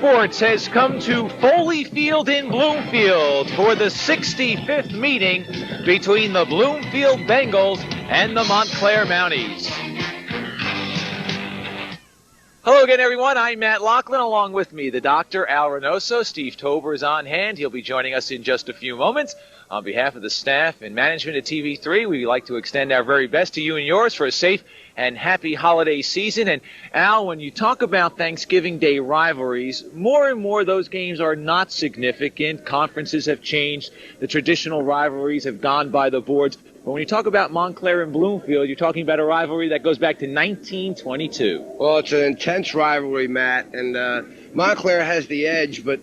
Sports has come to Foley Field in Bloomfield for the 65th meeting between the Bloomfield Bengals and the Montclair Mounties. Hello again, everyone. I'm Matt Lachlan. Along with me, the doctor, Al Reynoso. Steve Tober is on hand. He'll be joining us in just a few moments. On behalf of the staff and management at TV3, we'd like to extend our very best to you and yours for a safe and happy holiday season. And Al, when you talk about Thanksgiving Day rivalries, more and more those games are not significant. Conferences have changed. The traditional rivalries have gone by the boards. But when you talk about Montclair and Bloomfield, you're talking about a rivalry that goes back to 1922. Well, it's an intense rivalry, Matt, and Montclair has the edge. But,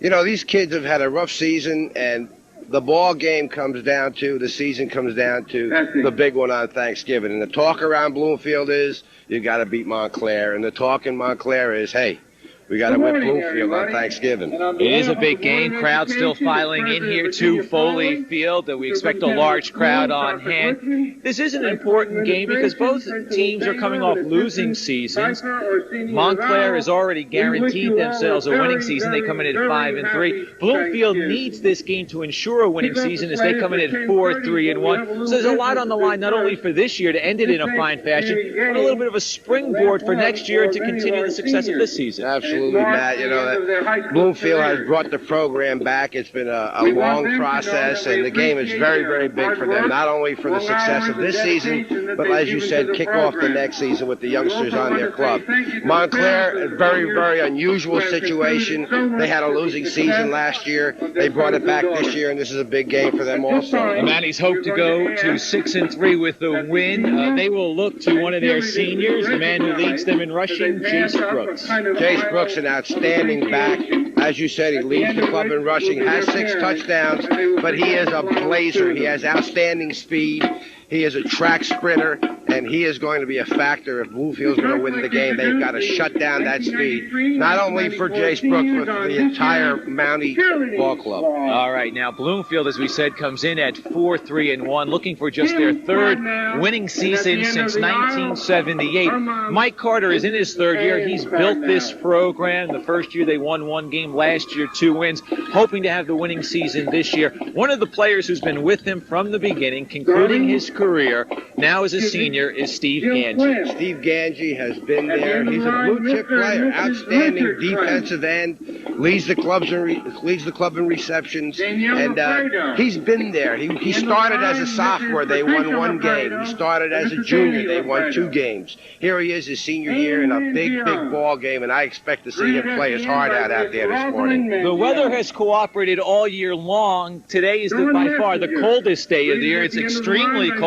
you know, these kids have had a rough season, and the ball game comes down to, the season comes down to the big one on Thanksgiving. And the talk around Bloomfield is, you got to beat Montclair. And the talk in Montclair is, hey, we got to win Bloomfield on Thanksgiving. It is a big game. Crowd still filing in here to Foley Field. We expect a large crowd on hand. This is an important game because both teams are coming off losing seasons. Montclair has already guaranteed themselves a winning season. They come in at 5-3. Bloomfield needs this game to ensure a winning season as they come in at 4-3-1. So there's a lot on the line, not only for this year to end it in a fine fashion, but a little bit of a springboard for next year to continue the success of this season. Absolutely, Matt. You know, that Bloomfield has brought the program back. It's been a long process, and the game is very, very big for them, not only for the success of this season, but as you said, kick off the next season with the youngsters on their club. Montclair, a very, very unusual situation. They had a losing season last year. They brought it back this year, and this is a big game for them also. The Mounties hope to go to 6-3 with the win. They will look to one of their seniors, the man who leads them in rushing, Jace Brooks. Jace Brooks, an outstanding back. As you said, he leads the club in rushing, has 6 touchdowns, but he is a blazer. He has outstanding speed. He is a track sprinter, and he is going to be a factor. If Bloomfield's going to win the game, they've got to shut down that speed, not only for Jace Brooks, but for the entire Mountie ball club. All right, now Bloomfield, as we said, comes in at 4-3-1, looking for just their third winning season since 1978. Mike Carter is in his third year. He's built this program. The first year they won 1 game, last year 2 wins, hoping to have the winning season this year. One of the players who's been with him from the beginning, concluding his career now as a senior, is Steve Ganji. Steve Ganji has been there. He's a blue-chip player, outstanding defensive end, leads the club in receptions, and he's been there. He started as a sophomore. They won 1 game. He started as a junior. They won 2 games. Here he is his senior year in a big ball game, and I expect to see him play his heart out there this morning. The weather has cooperated all year long. Today is by far the coldest day of the year. It's extremely cold.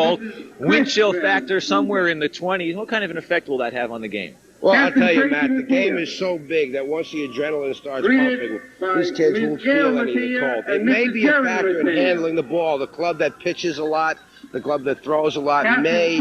Wind chill factor somewhere in the 20s. What kind of an effect will that have on the game? Well, I'll tell you, Matt, the game is so big that once the adrenaline starts pumping, these kids won't feel any of the cold. It may be a factor in handling the ball. The club that pitches a lot, the club that throws a lot may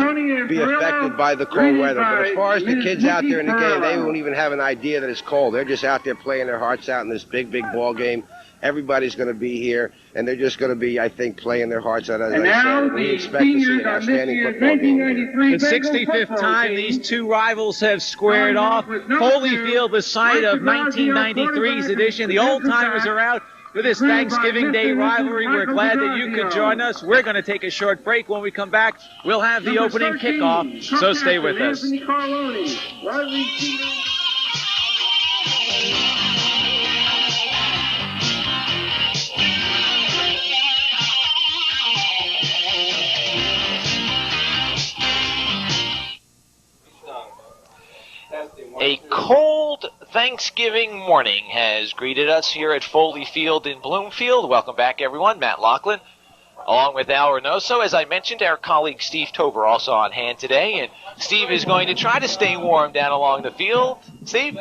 be affected by the cold weather. But as far as the kids out there in the game, they won't even have an idea that it's cold. They're just out there playing their hearts out in this big ball game. Everybody's going to be here, and they're just going to be, I think, playing their hearts out, as I said. We expect to see an outstanding football game here. The 65th time these two rivals have squared off. Foley Field, the site of 1993's edition. The old-timers are out for this Thanksgiving Day rivalry. We're glad that you could join us. We're going to take a short break. When we come back, we'll have the opening kickoff, so stay with us. A cold Thanksgiving morning has greeted us here at Foley Field in Bloomfield. Welcome back, everyone. Matt Lachlan, along with Al Reynoso. As I mentioned, our colleague Steve Tober also on hand today, and Steve is going to try to stay warm down along the field. Steve?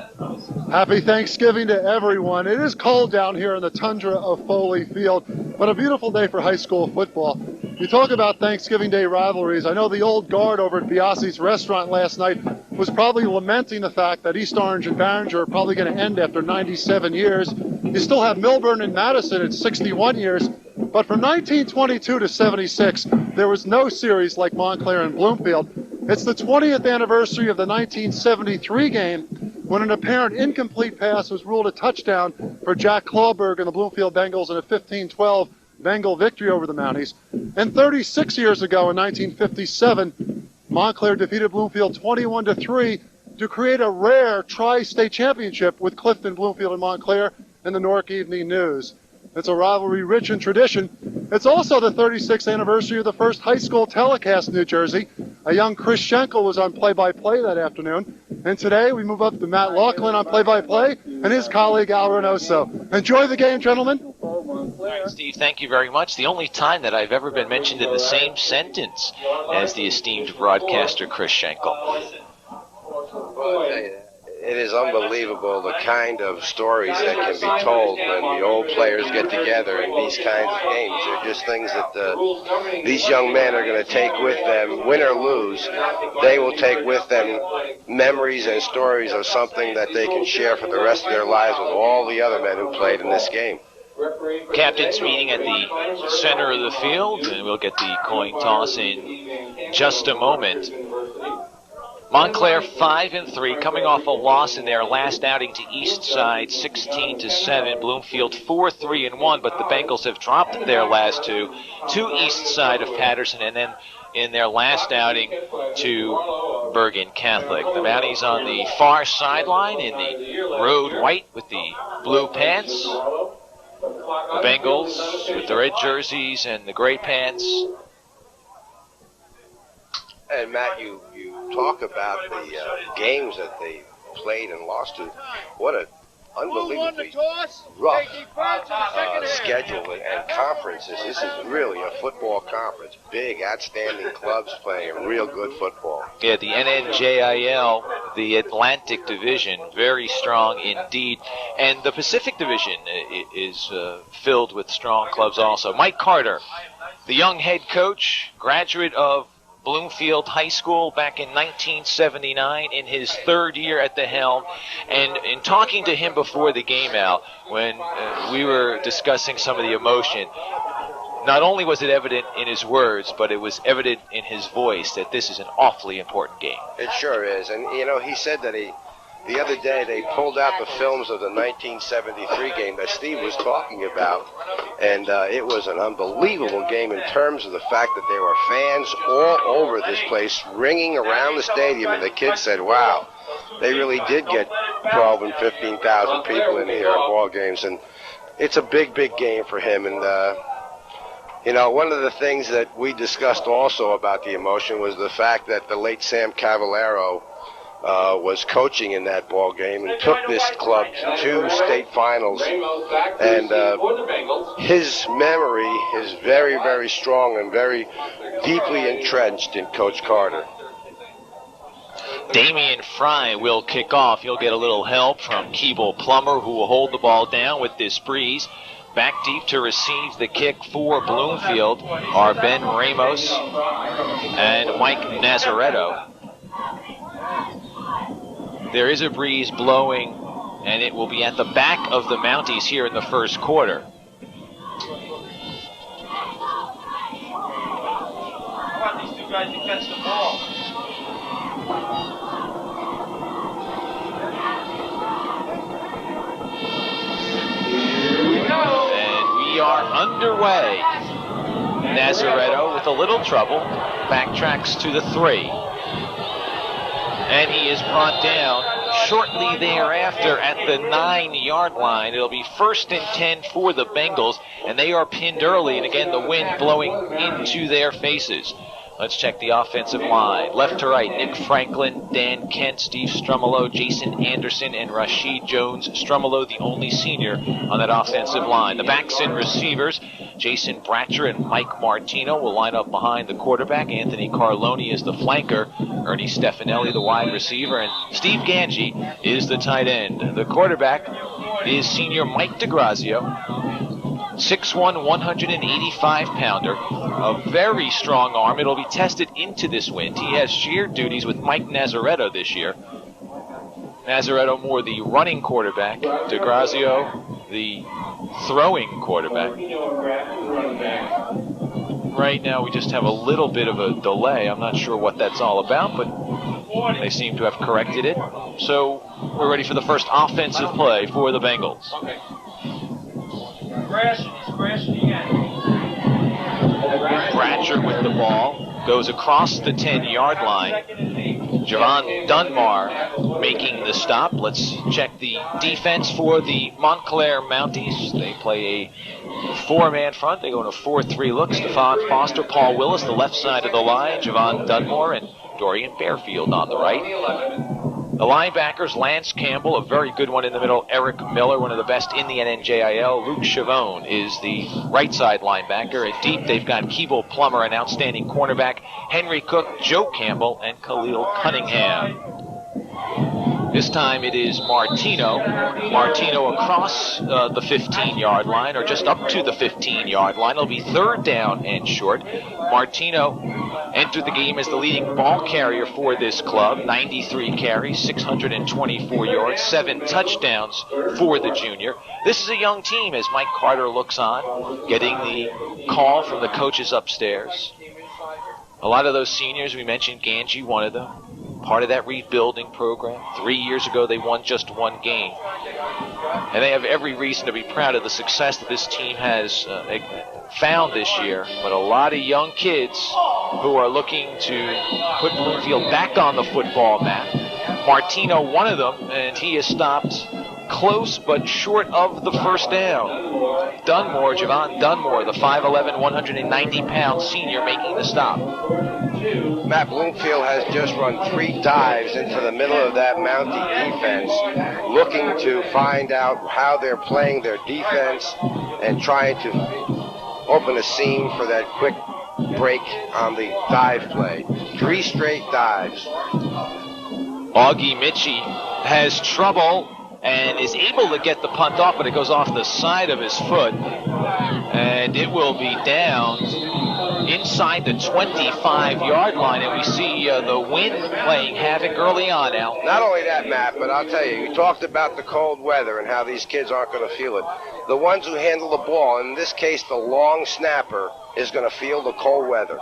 Happy Thanksgiving to everyone. It is cold down here in the tundra of Foley Field, but a beautiful day for high school football. You talk about Thanksgiving Day rivalries. I know the old guard over at Biasi's restaurant last night was probably lamenting the fact that East Orange and Barringer are probably going to end after 97 years. You still have Milburn and Madison at 61 years. But from 1922 to 76, there was no series like Montclair and Bloomfield. It's the 20th anniversary of the 1973 game when an apparent incomplete pass was ruled a touchdown for Jack Clawberg and the Bloomfield Bengals in a 15-12 Bengal victory over the Mounties. And 36 years ago in 1957, Montclair defeated Bloomfield 21-3 to create a rare tri-state championship with Clifton, Bloomfield, and Montclair in the Newark Evening News. It's a rivalry rich in tradition. It's also the 36th anniversary of the first high school telecast in New Jersey. A young Chris Schenkel was on play-by-play that afternoon. And today we move up to Matt Laughlin on play-by-play and his colleague Al Reynoso. Enjoy the game, gentlemen. All right, Steve, thank you very much. The only time that I've ever been mentioned in the same sentence as the esteemed broadcaster Chris Schenkel. Well, it is unbelievable the kind of stories that can be told when the old players get together in these kinds of games. They're just things that these young men are going to take with them, win or lose. They will take with them memories and stories of something that they can share for the rest of their lives with all the other men who played in this game. Captains meeting at the center of the field, and we'll get the coin toss in just a moment. Montclair 5-3, coming off a loss in their last outing to Eastside 16-7. Bloomfield 4-3-1, but the Bengals have dropped their last two to Eastside of Patterson, and then in their last outing to Bergen Catholic. The Mounties on the far sideline in the road white with the blue pants. The Bengals with the red jerseys and the gray pants. And Matt, you talk about the games that they played and lost to. What an unbelievably rough schedule and conferences. This is really a football conference. Big, outstanding clubs playing real good football. Yeah, the NNJIL, the Atlantic Division, very strong indeed. And the Pacific Division is filled with strong clubs also. Mike Carter, the young head coach, graduate of Bloomfield High School back in 1979, in his third year at the helm. And in talking to him before the game, Al, when we were discussing some of the emotion, not only was it evident in his words, but it was evident in his voice that this is an awfully important game. It sure is. And, you know, he said that the other day they pulled out the films of the 1973 game that Steve was talking about, and it was an unbelievable game in terms of the fact that there were fans all over this place ringing around the stadium, and the kids said, wow, they really did get 12 and 15,000 people in here at ball games, and it's a big, big game for him. And you know, one of the things that we discussed also about the emotion was the fact that the late Sam Cavallaro was coaching in that ball game and took this club to 2 state finals. And his memory is very, very strong and very deeply entrenched in Coach Carter. Damian Fry will kick off. He'll get a little help from Keeble Plummer, who will hold the ball down with this breeze. Back deep to receive the kick for Bloomfield are Ben Ramos and Mike Nazaretto. There is a breeze blowing, and it will be at the back of the Mounties here in the first quarter. How about these two guys who catch the ball? And we are underway. Nazaretto with a little trouble, backtracks to the 3. And he is brought down shortly thereafter at the 9-yard line. It'll be 1st and 10 for the Bengals, and they are pinned early, and again the wind blowing into their faces. Let's check the offensive line. Left to right, Nick Franklin, Dan Kent, Steve Strumolo, Jason Anderson, and Rashid Jones. Strumolo, the only senior on that offensive line. The backs and receivers, Jason Bratcher and Mike Martino will line up behind the quarterback. Anthony Carloni is the flanker. Ernie Stefanelli, the wide receiver. And Steve Ganji is the tight end. The quarterback is senior Mike DeGrazio. 6'1", 185-pounder, a very strong arm. It'll be tested into this wind. He has shared duties with Mike Nazaretto this year. Nazaretto more the running quarterback, DeGrazio the throwing quarterback. Right now we just have a little bit of a delay. I'm not sure what that's all about, but They seem to have corrected it. So we're ready for the first offensive play for the Bengals. Okay. He's crashing again. Bratcher with the ball. Goes across the 10-yard line. Javon Dunbar making the stop. Let's check the defense for the Montclair Mounties. They play a four-man front. They go in a 4-3 look. Stephon Foster, Paul Willis, the left side of the line. Javon Dunbar and Dorian Bearfield on the right. The linebackers, Lance Campbell, a very good one in the middle. Eric Miller, one of the best in the NNJIL. Luke Chavone is the right side linebacker. And deep, they've got Keeble Plummer, an outstanding cornerback. Henry Cook, Joe Campbell, and Khalil Cunningham. This time it is Martino. Martino across the 15-yard line, or just up to the 15-yard line. It'll be third down and short. Martino entered the game as the leading ball carrier for this club. 93 carries, 624 yards, 7 touchdowns for the junior. This is a young team as Mike Carter looks on, getting the call from the coaches upstairs. A lot of those seniors, we mentioned Ganji, one of them, part of that rebuilding program. 3 years ago, they won just one game. And they have every reason to be proud of the success that this team has found this year. But a lot of young kids who are looking to put Bloomfield back on the football map. Martino, one of them, and he is stopped close but short of the first down. Dunmore, Javon Dunmore, the 5'11", 190-pound senior, making the stop. Matt, Bloomfield has just run 3 dives into the middle of that Mountie defense, looking to find out how they're playing their defense and trying to open a seam for that quick break on the dive play. 3 straight dives. Augie Mitchie has trouble and is able to get the punt off, but it goes off the side of his foot. And it will be down inside the 25-yard line. And we see the wind playing havoc early on, Al. Not only that, Matt, but I'll tell you, you talked about the cold weather and how these kids aren't going to feel it. The ones who handle the ball, in this case the long snapper, is going to feel the cold weather.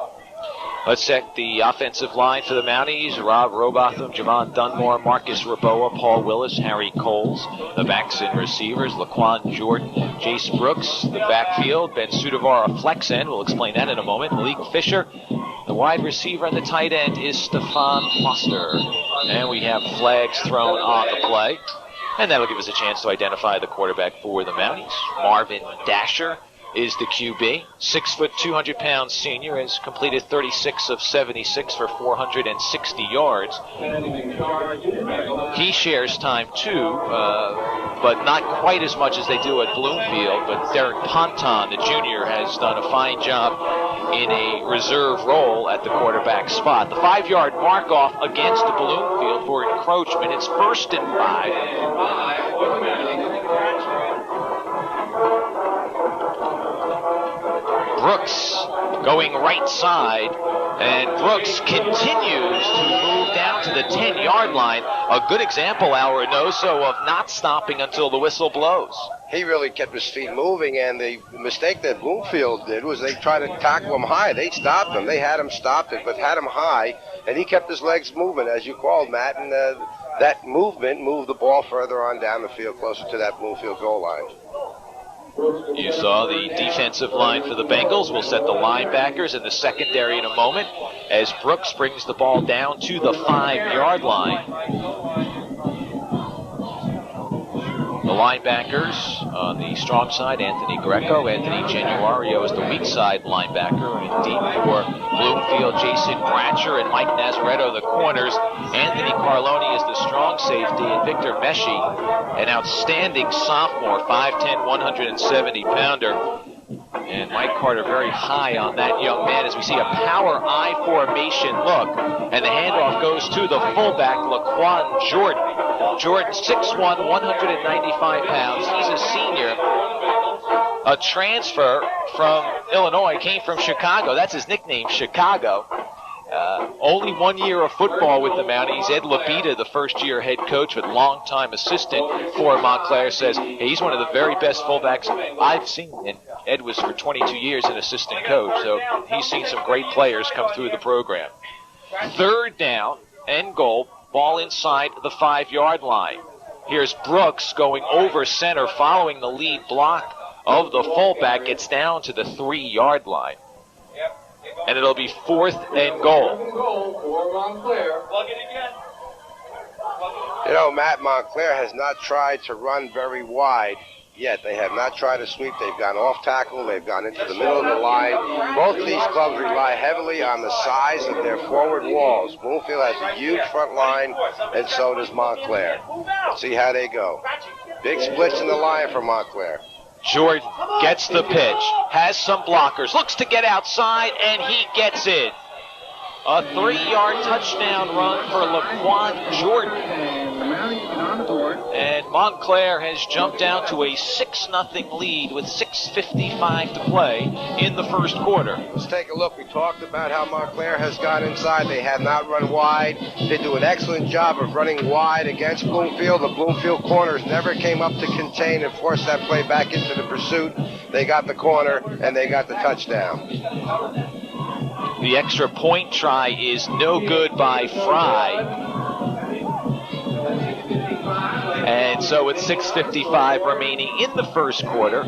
Let's check the offensive line for the Mounties. Rob Robotham, Javon Dunmore, Marcus Raboa, Paul Willis, Harry Coles. The backs and receivers, Laquan Jordan, Jace Brooks. The backfield, Ben Sudavar, a flex end. We'll explain that in a moment. Malik Fisher. The wide receiver and the tight end is Stephon Foster. And we have flags thrown on the play. And that'll give us a chance to identify the quarterback for the Mounties. Marvin Dasher is the QB. 6 foot, 200-pound senior, has completed 36 of 76 for 460 yards. He shares time too, but not quite as much as they do at Bloomfield. But Derek Ponton, the junior, has done a fine job in a reserve role at the quarterback spot. The 5-yard mark off against Bloomfield for encroachment. It's 1st and 5. Brooks going right side, and Brooks continues to move down to the 10-yard line. A good example, Al Reynoso, of not stopping until the whistle blows. He really kept his feet moving, and the mistake that Bloomfield did was they tried to tackle him high. They stopped him. They had him stopped it, but had him high, and he kept his legs moving, as you called, Matt, and that movement moved the ball further on down the field, closer to that Bloomfield goal line. You saw the defensive line for the Bengals. We'll set the linebackers in the secondary in a moment as Brooks brings the ball down to the 5-yard line. The linebackers on the strong side, Anthony Greco. Anthony Januario is the weak side linebacker. And deep for Bloomfield, Jason Bratcher and Mike Nazaretto, the corners. Anthony Carloni is the strong safety. And Victor Meshi, an outstanding sophomore, 5'10", 170-pounder. And Mike Carter very high on that young man as we see a power I formation look. And the handoff goes to the fullback, Laquan Jordan. Jordan, 6'1", 195 pounds. He's a senior. A transfer from Illinois, came from Chicago. That's his nickname, Chicago. Only 1 year of football with the Mounties. Ed Labita, the first-year head coach, but longtime assistant for Montclair, says hey, he's one of the very best fullbacks I've seen. And Ed was for 22 years an assistant coach, so he's seen some great players come through the program. 3rd down and goal. Ball inside the 5-yard line. Here's Brooks going over center, following the lead block of the fullback. Gets down to the 3-yard line. And it'll be 4th and goal. Plug it again. You know, Matt, Montclair has not tried to run very wide yet. They have not tried to sweep. They've gone off tackle. They've gone into the middle of the line. Both of these clubs rely heavily on the size of their forward walls. Bloomfield has a huge front line, and so does Montclair. Let's see how they go. Big splits in the line for Montclair. Jordan gets the pitch, has some blockers, looks to get outside, and he gets it. A 3-yard touchdown run for Laquan Jordan. And Montclair has jumped down to a 6-0 lead with 6:55 to play in the first quarter. Let's take a look. We talked about how Montclair has gone inside. They have not run wide. They do an excellent job of running wide against Bloomfield. The Bloomfield corners never came up to contain and force that play back into the pursuit. They got the corner, and they got the touchdown. The extra point try is no good by Fry. And so with 6:55 remaining in the first quarter.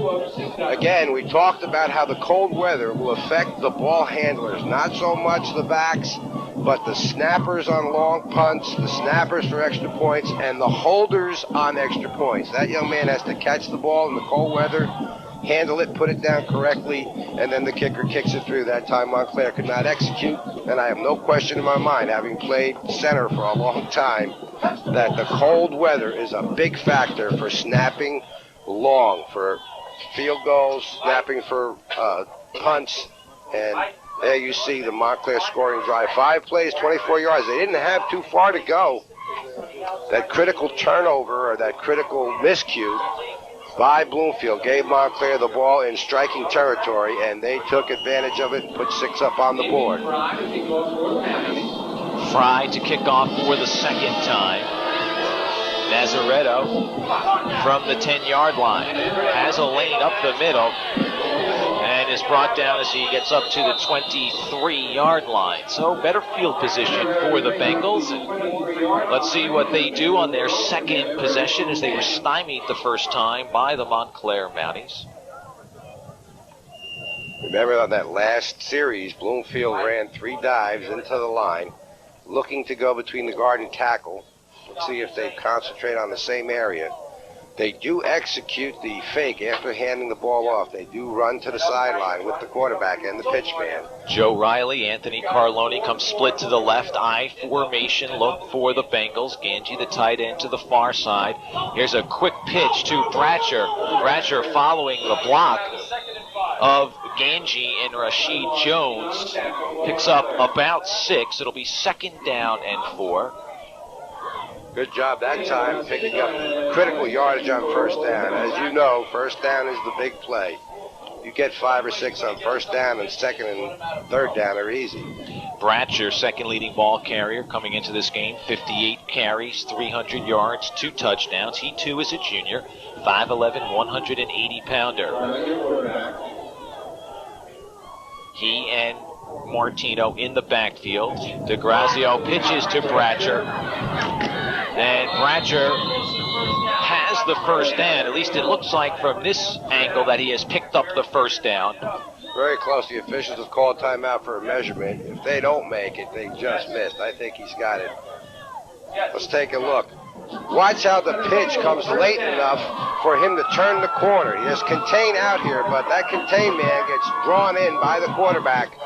Again, we talked about how the cold weather will affect the ball handlers. Not so much the backs, but the snappers on long punts, the snappers for extra points, and the holders on extra points. That young man has to catch the ball in the cold weather, handle it, put it down correctly, and then the kicker kicks it through. That time Montclair could not execute, and I have no question in my mind, having played center for a long time, that the cold weather is a big factor for snapping long, for field goals, snapping for punts, and there you see the Montclair scoring drive. 5 plays, 24 yards. They didn't have too far to go. That critical turnover or that critical miscue by Bloomfield gave Montclair the ball in striking territory, and they took advantage of it and put 6 up on the board. Fry to kick off for the second time. Nazaretto from the 10-yard line has a lane up the middle and is brought down as he gets up to the 23-yard line. So better field position for the Bengals. And let's see what they do on their second possession, as they were stymied the first time by the Montclair Mounties. Remember on that last series, Bloomfield ran 3 dives into the line, looking to go between the guard and tackle. Let's see if they concentrate on the same area. They do execute the fake after handing the ball off. They do run to the sideline with the quarterback and the pitch man. Joe Riley, Anthony Carlone come split to the left. I formation look for the Bengals. Ganji, the tight end, to the far side. Here's a quick pitch to Bratcher. Bratcher following the block of Ganji and Rashid Jones. Picks up about 6. It'll be 2nd down and 4. Good job that time picking up critical yardage on first down. As you know, first down is the big play. You get 5 or 6 on first down, and second and third down are easy. Bratcher, second leading ball carrier coming into this game. 58 carries, 300 yards, 2 touchdowns. He too is a junior. 5'11", 180-pounder. He and Martino in the backfield. DeGrazio pitches to Bratcher. And Bratcher has the first down. At least it looks like from this angle that he has picked up the first down. Very close. The officials have called timeout for a measurement. If they don't make it, they just missed. I think he's got it. Let's take a look. Watch how the pitch comes late enough for him to turn the corner. He has contain out here, but that contain man gets drawn in by the quarterback,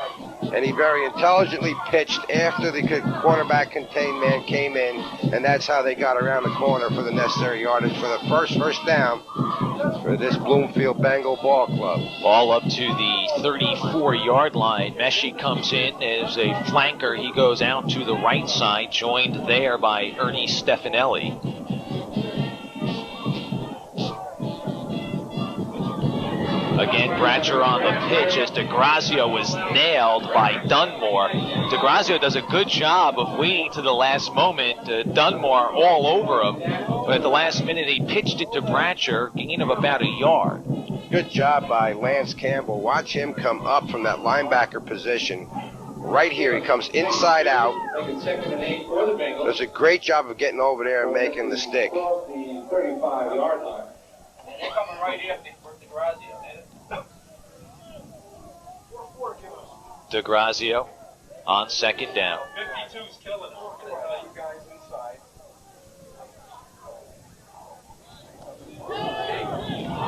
and he very intelligently pitched after the quarterback contain man came in, and that's how they got around the corner for the necessary yardage for the first down for this Bloomfield Bengal ball club. Ball up to the 34-yard line. Meshi comes in as a flanker. He goes out to the right side, joined there by Ernie Stefanelli. Again, Bratcher on the pitch as DeGrazio was nailed by Dunmore. DeGrazio does a good job of waiting to the last moment. Dunmore all over him. But at the last minute, he pitched it to Bratcher, gain of about a yard. Good job by Lance Campbell. Watch him come up from that linebacker position, right here. He comes inside out. Does a great job of getting over there and making the stick. DeGrazio on second down. 52's killing us. You guys inside.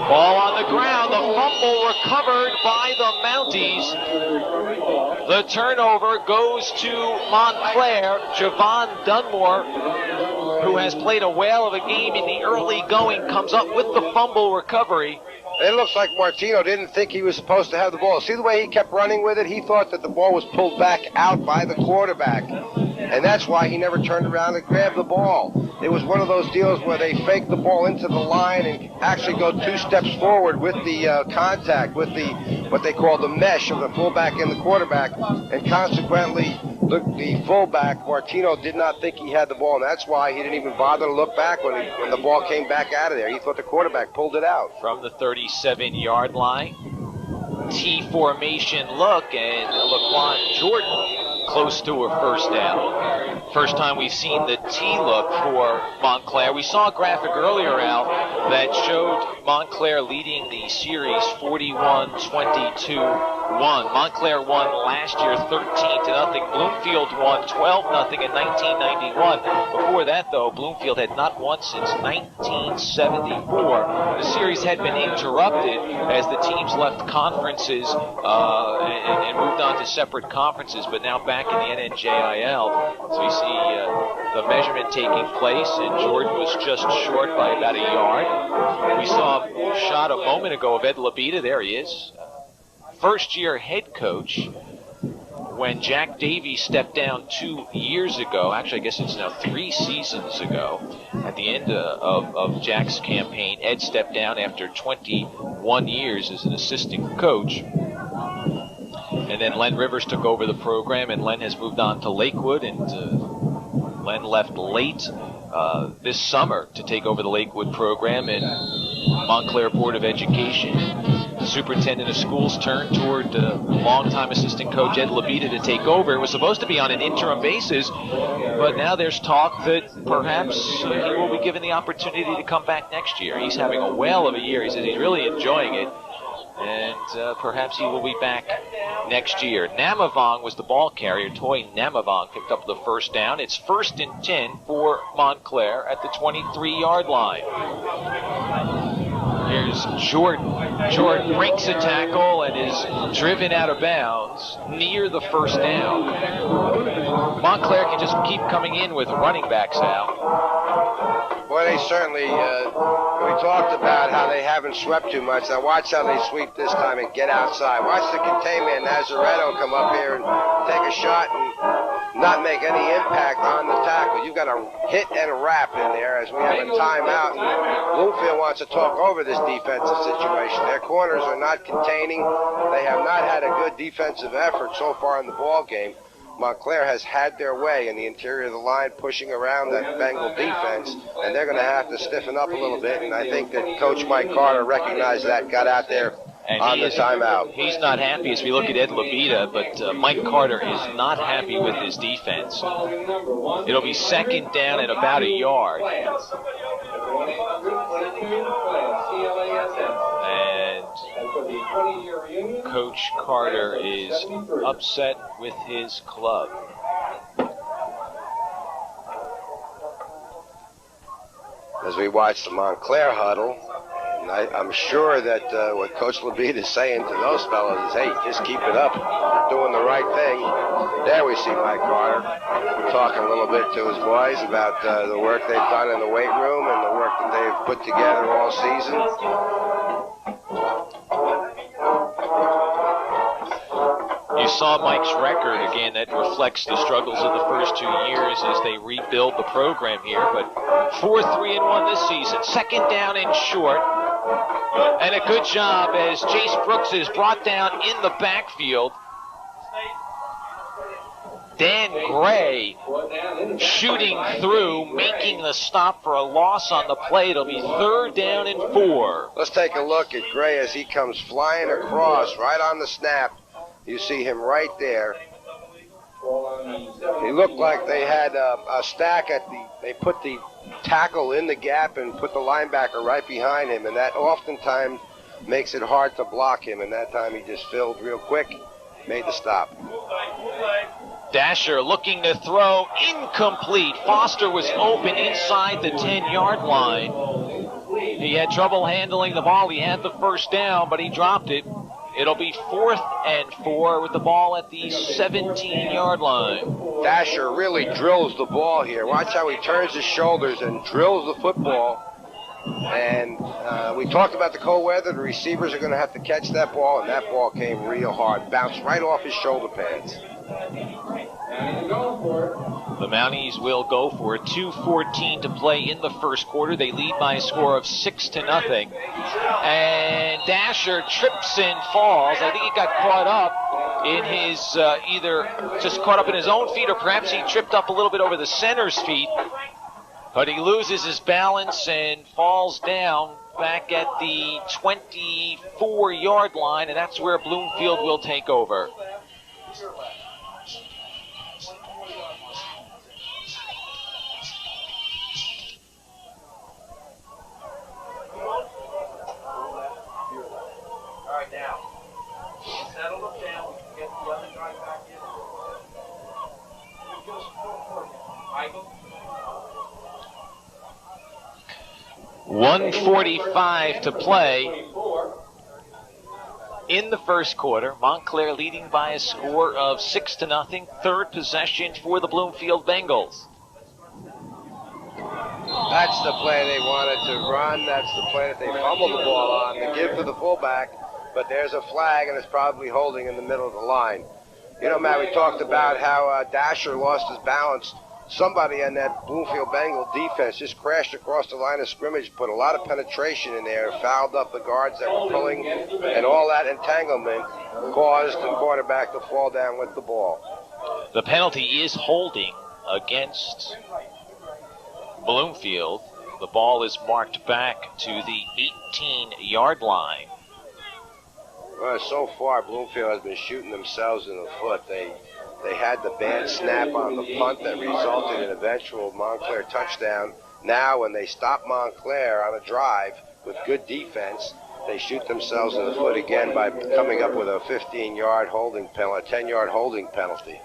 Ball on the ground. The fumble recovered by the Mounties. The turnover goes to Montclair. Javon Dunmore, who has played a whale of a game in the early going, comes up with the fumble recovery. It looks like Martino didn't think he was supposed to have the ball. See the way he kept running with it? He thought that the ball was pulled back out by the quarterback. And that's why he never turned around and grabbed the ball. It was one of those deals where they fake the ball into the line and actually go 2 steps forward with the contact, with the what they call the mesh of the fullback and the quarterback. And consequently, the fullback, Martino, did not think he had the ball, and that's why he didn't even bother to look back when the ball came back out of there. He thought the quarterback pulled it out. From the 37-yard line, T formation look, and Laquan Jordan close to a first down. First time we've seen the T look for Montclair. We saw a graphic earlier, Al, that showed Montclair leading the series 41-22-1. Montclair won last year 13-0. Bloomfield won 12-0 in 1991. Before that, though, Bloomfield had not won since 1974. The series had been interrupted as the teams left conferences and moved on to separate conferences, but now back in the NNJIL. So you see the measurement taking place, and Jordan was just short by about a yard. We saw a shot a moment ago of Ed Labita. There he is. First-year head coach. When Jack Davies stepped down 2 years ago, actually I guess it's now 3 seasons ago, at the end of Jack's campaign, Ed stepped down after 21 years as an assistant coach. And then Len Rivers took over the program, and Len has moved on to Lakewood, and Len left late this summer to take over the Lakewood program, and Montclair Board of Education. The superintendent of schools turned toward longtime assistant coach Ed Labita to take over. It was supposed to be on an interim basis, but now there's talk that perhaps he will be given the opportunity to come back next year. He's having a whale of a year. He says he's really enjoying it, and perhaps he will be back next year. Namavong was the ball carrier. Toy Namavong picked up the first down. It's 1st and 10 for Montclair at the 23-yard line. Here's Jordan. Jordan breaks a tackle and is driven out of bounds near the first down. Montclair can just keep coming in with running backs out. Boy, they certainly, we talked about how they haven't swept too much. Now watch how they sweep this time and get outside. Watch the containment Nazaretto come up here and take a shot and not make any impact on the tackle. You've got a hit and a wrap in there as we have a timeout. Bloomfield wants to talk over this defensive situation. Their corners are not containing. They have not had a good defensive effort so far in the ball game. Montclair has had their way in the interior of the line, pushing around that Bengal defense, and they're going to have to stiffen up a little bit, and I think that Coach Mike Carter recognized that, got out there on the timeout. He's not happy as we look at Ed Labita, but Mike Carter is not happy with his defense. It'll be 2nd down and about a yard. And Coach Carter is upset with his club. As we watch the Montclair huddle, and I'm sure that what Coach Labita is saying to those fellows is, hey, just keep it up, doing the right thing. There we see Mike Carter talking a little bit to his boys about the work they've done in the weight room and the work that they've put together all season. You saw Mike's record again. That reflects the struggles of the first 2 years as they rebuild the program here. But 4-3-1 this season. 2nd down and short. And a good job as Jace Brooks is brought down in the backfield. Dan Gray shooting through, making the stop for a loss on the play. It'll be 3rd down and 4. Let's take a look at Gray as he comes flying across right on the snap. You see him right there. It looked like they had a stack they put the tackle in the gap and put the linebacker right behind him, and that oftentimes makes it hard to block him, and that time he just filled real quick, made the stop. Dasher looking to throw, incomplete. Foster was open inside the 10-yard line. He had trouble handling the ball. He had the first down, but he dropped it. It'll be 4th and 4 with the ball at the 17-yard line. Dasher really drills the ball here. Watch how he turns his shoulders and drills the football. And we talked about the cold weather. The receivers are going to have to catch that ball, and that ball came real hard. Bounced right off his shoulder pads. The Mounties will go for it. 2:14 to play in the first quarter. They lead by a score of 6-0. And Dasher trips and falls. I think he got caught up in his, either just caught up in his own feet, or perhaps he tripped up a little bit over the center's feet. But he loses his balance and falls down back at the 24-yard line, and that's where Bloomfield will take over. All right, now, settle them down. We can get the other guy back in. Michael? 1:45 to play in the first quarter. Montclair leading by a score of 6-0. Third possession for the Bloomfield Bengals. That's the play they wanted to run. That's the play that they fumbled the ball on. They give to the fullback, but there's a flag, and it's probably holding in the middle of the line. You know, Matt, we talked about how Dasher lost his balance. Somebody on that Bloomfield Bengal defense just crashed across the line of scrimmage, put a lot of penetration in there, fouled up the guards that were pulling, and all that entanglement caused the quarterback to fall down with the ball. The penalty is holding against Bloomfield. The ball is marked back to the 18-yard line. Well, so far, Bloomfield has been shooting themselves in the foot. They had the bad snap on the punt that resulted in an eventual Montclair touchdown. Now, when they stop Montclair on a drive with good defense, they shoot themselves in the foot again by coming up with a 15-yard holding penalty, a 10-yard holding penalty.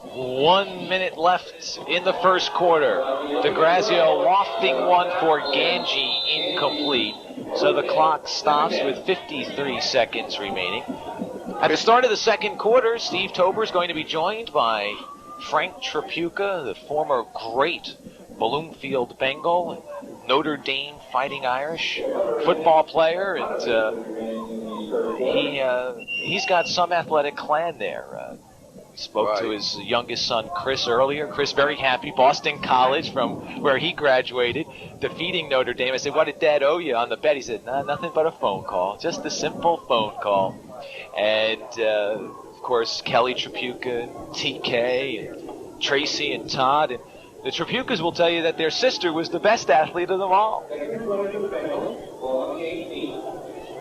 One minute left in the first quarter. DeGrazio wafting one for Ganji, incomplete. So the clock stops with 53 seconds remaining. At the start of the second quarter, Steve Tober is going to be joined by Frank Trapuka, the former great Bloomfield Bengal, Notre Dame Fighting Irish football player, and he's got some athletic clan there. Spoke to his youngest son, Chris, earlier. Chris, very happy. Boston College, from where he graduated, defeating Notre Dame. I said, what did Dad owe you on the bet? He said, nah, nothing but a phone call. Just a simple phone call. And, of course, Kelly Trapuka, TK, and Tracy and Todd. And the Trapukas will tell you that their sister was the best athlete of them all.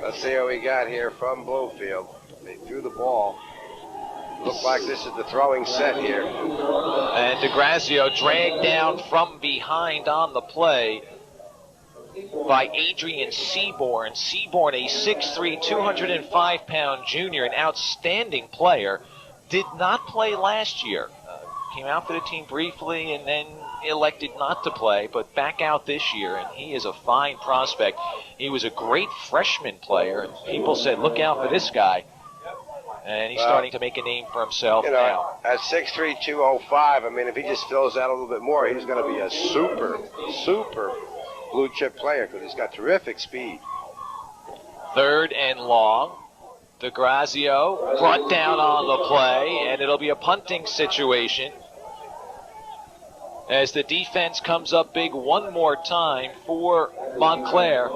Let's see what we got here from Bloomfield. They threw the ball. Looks like this is the throwing set here. And DeGrazio dragged down from behind on the play by Adrian Seaborn. Seaborn, a 6'3", 205-pound junior, an outstanding player, did not play last year. Came out for the team briefly and then elected not to play, but back out this year, and he is a fine prospect. He was a great freshman player, and people said, look out for this guy. And he's starting to make a name for himself now. At 6'3", 205, I mean, if he just fills out a little bit more, he's going to be a super blue-chip player because he's got terrific speed. Third and long. DeGrazio brought down on the play, and it'll be a punting situation as the defense comes up big one more time for Montclair.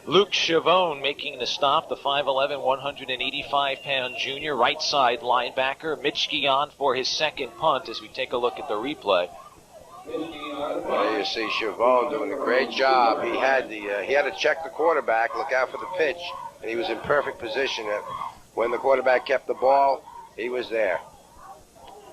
Luke Chavone making the stop, the 5'11", 185-pound junior, right side linebacker. Mitch Guion for his second punt as we take a look at the replay. There you see Chavon doing a great job. He had to check the quarterback, look out for the pitch, and he was in perfect position. When the quarterback kept the ball, he was there.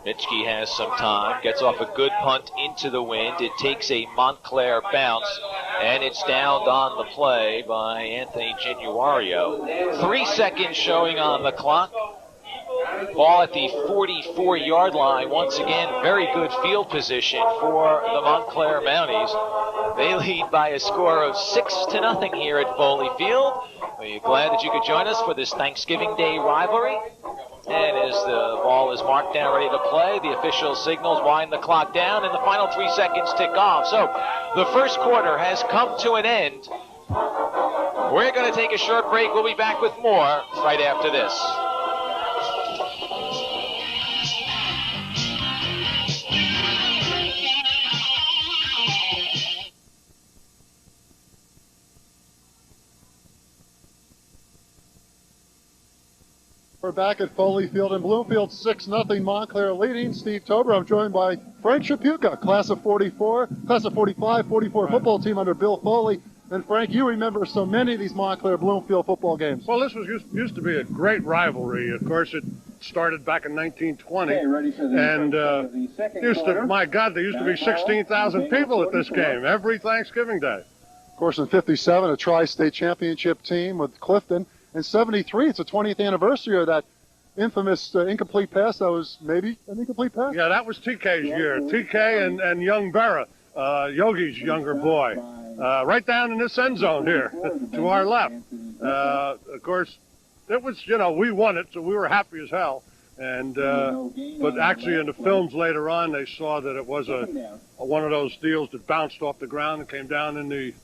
Mitchke has some time, gets off a good punt into the wind. It takes a Montclair bounce, and it's downed on the play by Anthony Ginuario. 3 seconds showing on the clock. Ball at the 44-yard line. Once again, very good field position for the Montclair Mounties. They lead by a score of 6-0 here at Foley Field. Are you glad that you could join us for this Thanksgiving Day rivalry? And as the ball is marked down, ready to play, the official signals wind the clock down, and the final 3 seconds tick off. So the first quarter has come to an end. We're going to take a short break. We'll be back with more right after this. We're back at Foley Field in Bloomfield, 6-0 Montclair leading. Steve Tober, I'm joined by Frank Trapuka, class of 45, 44 football team under Bill Foley. And Frank, you remember so many of these Montclair Bloomfield football games. Well, this was used to be a great rivalry. Of course, it started back in 1920. My God, there used to be 16,000 people at this game every Thanksgiving Day. Of course, in 57, a tri-state championship team with Clifton. In 73, it's the 20th anniversary of that infamous incomplete pass. That was maybe an incomplete pass? Yeah, that was TK's year. TK and young Berra, Yogi's younger boy, right down in this end zone here to our left. Of course, it was, we won it, so we were happy as hell. And but actually in the films later on, they saw that it was one of those deals that bounced off the ground and came down in the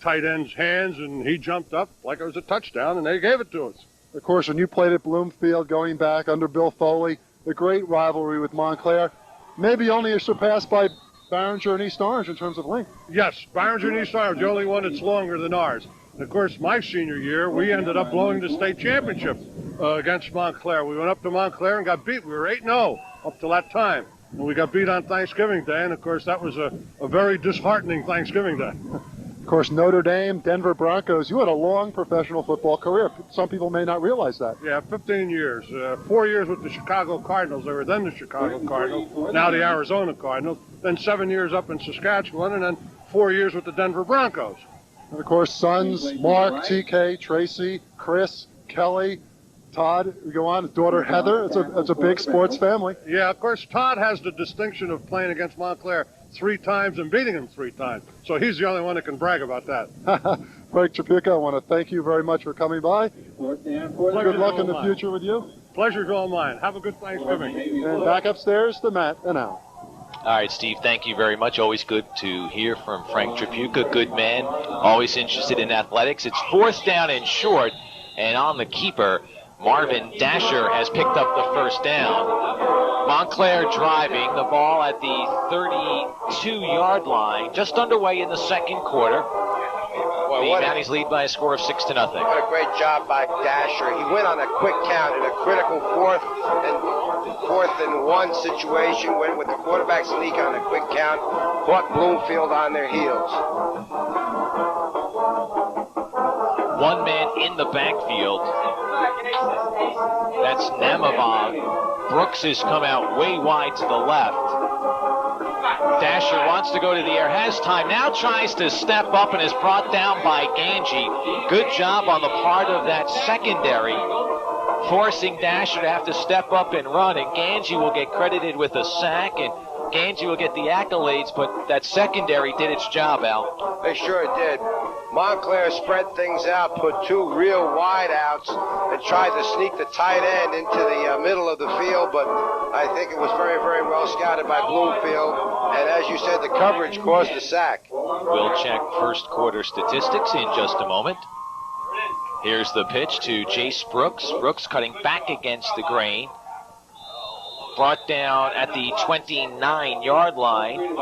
tight end's hands, and he jumped up like it was a touchdown, and they gave it to us. Of course, when you played at Bloomfield, going back under Bill Foley, the great rivalry with Montclair, maybe only surpassed by Barringer and East Orange in terms of length. Yes, Barringer and East Orange, the only one that's longer than ours. And of course, my senior year, we ended up blowing the state championship against Montclair. We went up to Montclair and got beat. We were 8-0 up to that time. And we got beat on Thanksgiving Day, and of course, that was a very disheartening Thanksgiving Day. Of course, Notre Dame, Denver Broncos, you had a long professional football career. Some people may not realize that. Yeah, 15 years. 4 years with the Chicago Cardinals. They were then the Chicago Cardinals, now the Arizona Cardinals. Then 7 years up in Saskatchewan, and then 4 years with the Denver Broncos. And, of course, sons, Mark, TK, Tracy, Chris, Kelly, Todd, we go on, his daughter Heather. It's a big sports family. Yeah, of course, Todd has the distinction of playing against Montclair 3 times and beating him 3 times. So he's the only one that can brag about that. Frank Trapuka, I want to thank you very much for coming by. Good luck in the future with you. Pleasure's all mine. Have a good Thanksgiving. And back upstairs to Matt and Al. All right, Steve, thank you very much. Always good to hear from Frank Trapuka. Good man, always interested in athletics. It's 4th down and short, and on the keeper, Marvin Dasher has picked up the first down. Montclair driving, the ball at the 32-yard line, just underway in the second quarter. The Mounties lead by a score of 6-0. What a great job by Dasher. He went on a quick count in a critical 4th and 1 situation, went with the quarterback sneak on a quick count, caught Bloomfield on their heels. One man in the backfield. That's Namavon. Brooks has come out way wide to the left. Dasher wants to go to the air, has time, now tries to step up and is brought down by Ganji. Good job on the part of that secondary, forcing Dasher to have to step up and run, and Ganji will get credited with a sack, and Ganji will get the accolades, but that secondary did its job, Al. They sure did. Montclair spread things out, put 2 real wide outs, and tried to sneak the tight end into the middle of the field, but I think it was very, very well scouted by Bloomfield. And as you said, the coverage caused the sack. We'll check first quarter statistics in just a moment. Here's the pitch to Jace Brooks. Brooks cutting back against the grain. Brought down at the 29-yard line.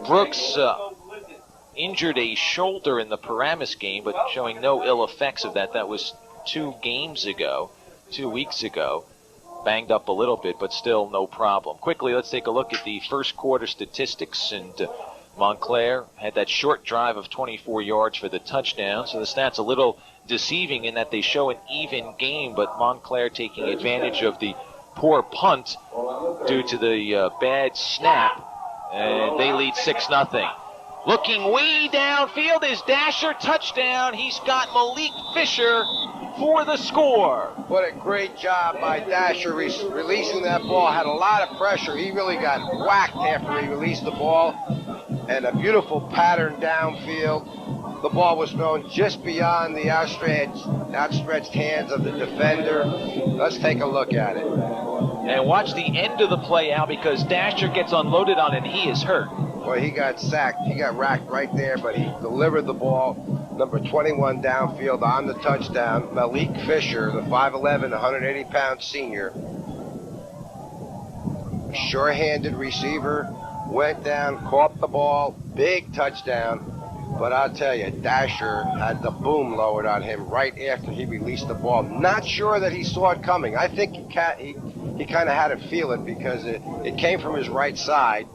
Brooks injured a shoulder in the Paramus game, but showing no ill effects of that. That was 2 weeks ago. Banged up a little bit, but still no problem. Quickly, let's take a look at the first quarter statistics. And Montclair had that short drive of 24 yards for the touchdown, so the stats a little deceiving in that they show an even game, but Montclair taking advantage of the poor punt due to the bad snap, and they lead 6-0. Looking way downfield is Dasher, touchdown. He's got Malik Fisher for the score. What a great job by Dasher releasing that ball. Had a lot of pressure. He really got whacked after he released the ball. And a beautiful pattern downfield. The ball was thrown just beyond the outstretched hands of the defender. Let's take a look at it. And watch the end of the play out, because Dasher gets unloaded on it and he is hurt. Well, he got sacked. He got racked right there, but he delivered the ball, number 21 downfield on the touchdown. Malik Fisher, the 5'11", 180-pound senior. Sure-handed receiver, went down, caught the ball, big touchdown. But I'll tell you, Dasher had the boom lowered on him right after he released the ball. Not sure that he saw it coming. I think he kind of had to feel it, because it came from his right side.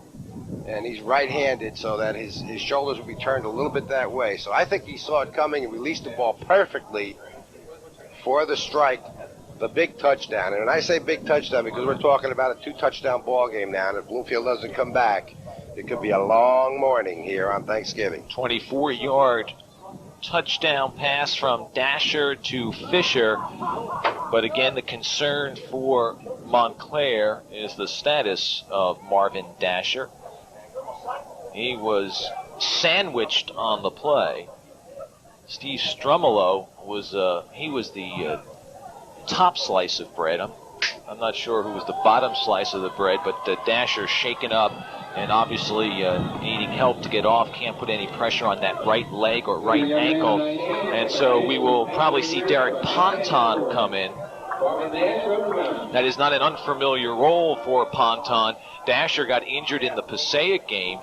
And he's right-handed, so that his shoulders will be turned a little bit that way. So I think he saw it coming and released the ball perfectly for the strike, the big touchdown. And when I say big touchdown, because we're talking about a 2-touchdown ball game now, and if Bloomfield doesn't come back, it could be a long morning here on Thanksgiving. 24-yard touchdown pass from Dasher to Fisher. But again, the concern for Montclair is the status of Marvin Dasher. He was sandwiched on the play. Steve Strumolo was the top slice of bread. I'm not sure who was the bottom slice of the bread, but Dasher shaken up and obviously needing help to get off. Can't put any pressure on that right leg or right ankle. And so we will probably see Derek Ponton come in. That is not an unfamiliar role for Ponton. Dasher got injured in the Passaic game,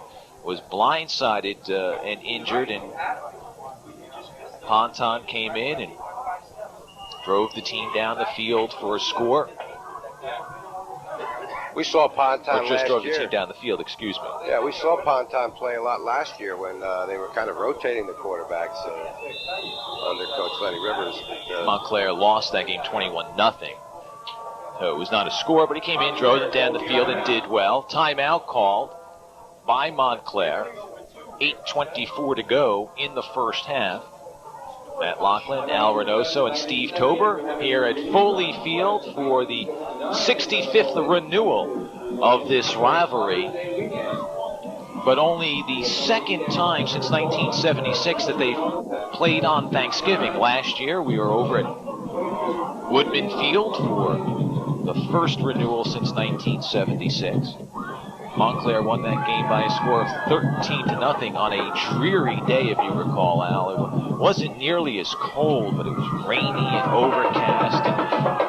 was blindsided and injured, and Ponton came in and drove the team down the field for a score. We saw Ponton last year. Or just drove the team down the field, excuse me. Yeah, we saw Ponton play a lot last year when they were kind of rotating the quarterbacks under Coach Lenny Rivers. Montclair lost that game 21-0. So it was not a score, but he came in, drove them down the field, and did well. Timeout called by Montclair. 8:24 to go in the first half. Matt Lachlan, Al Reynoso, and Steve Tober here at Foley Field for the 65th renewal of this rivalry. But only the second time since 1976 that they've played on Thanksgiving. Last year we were over at Woodman Field for the first renewal since 1976. Montclair won that game by a score of 13-0 on a dreary day, if you recall, Al. It wasn't nearly as cold, but it was rainy and overcast.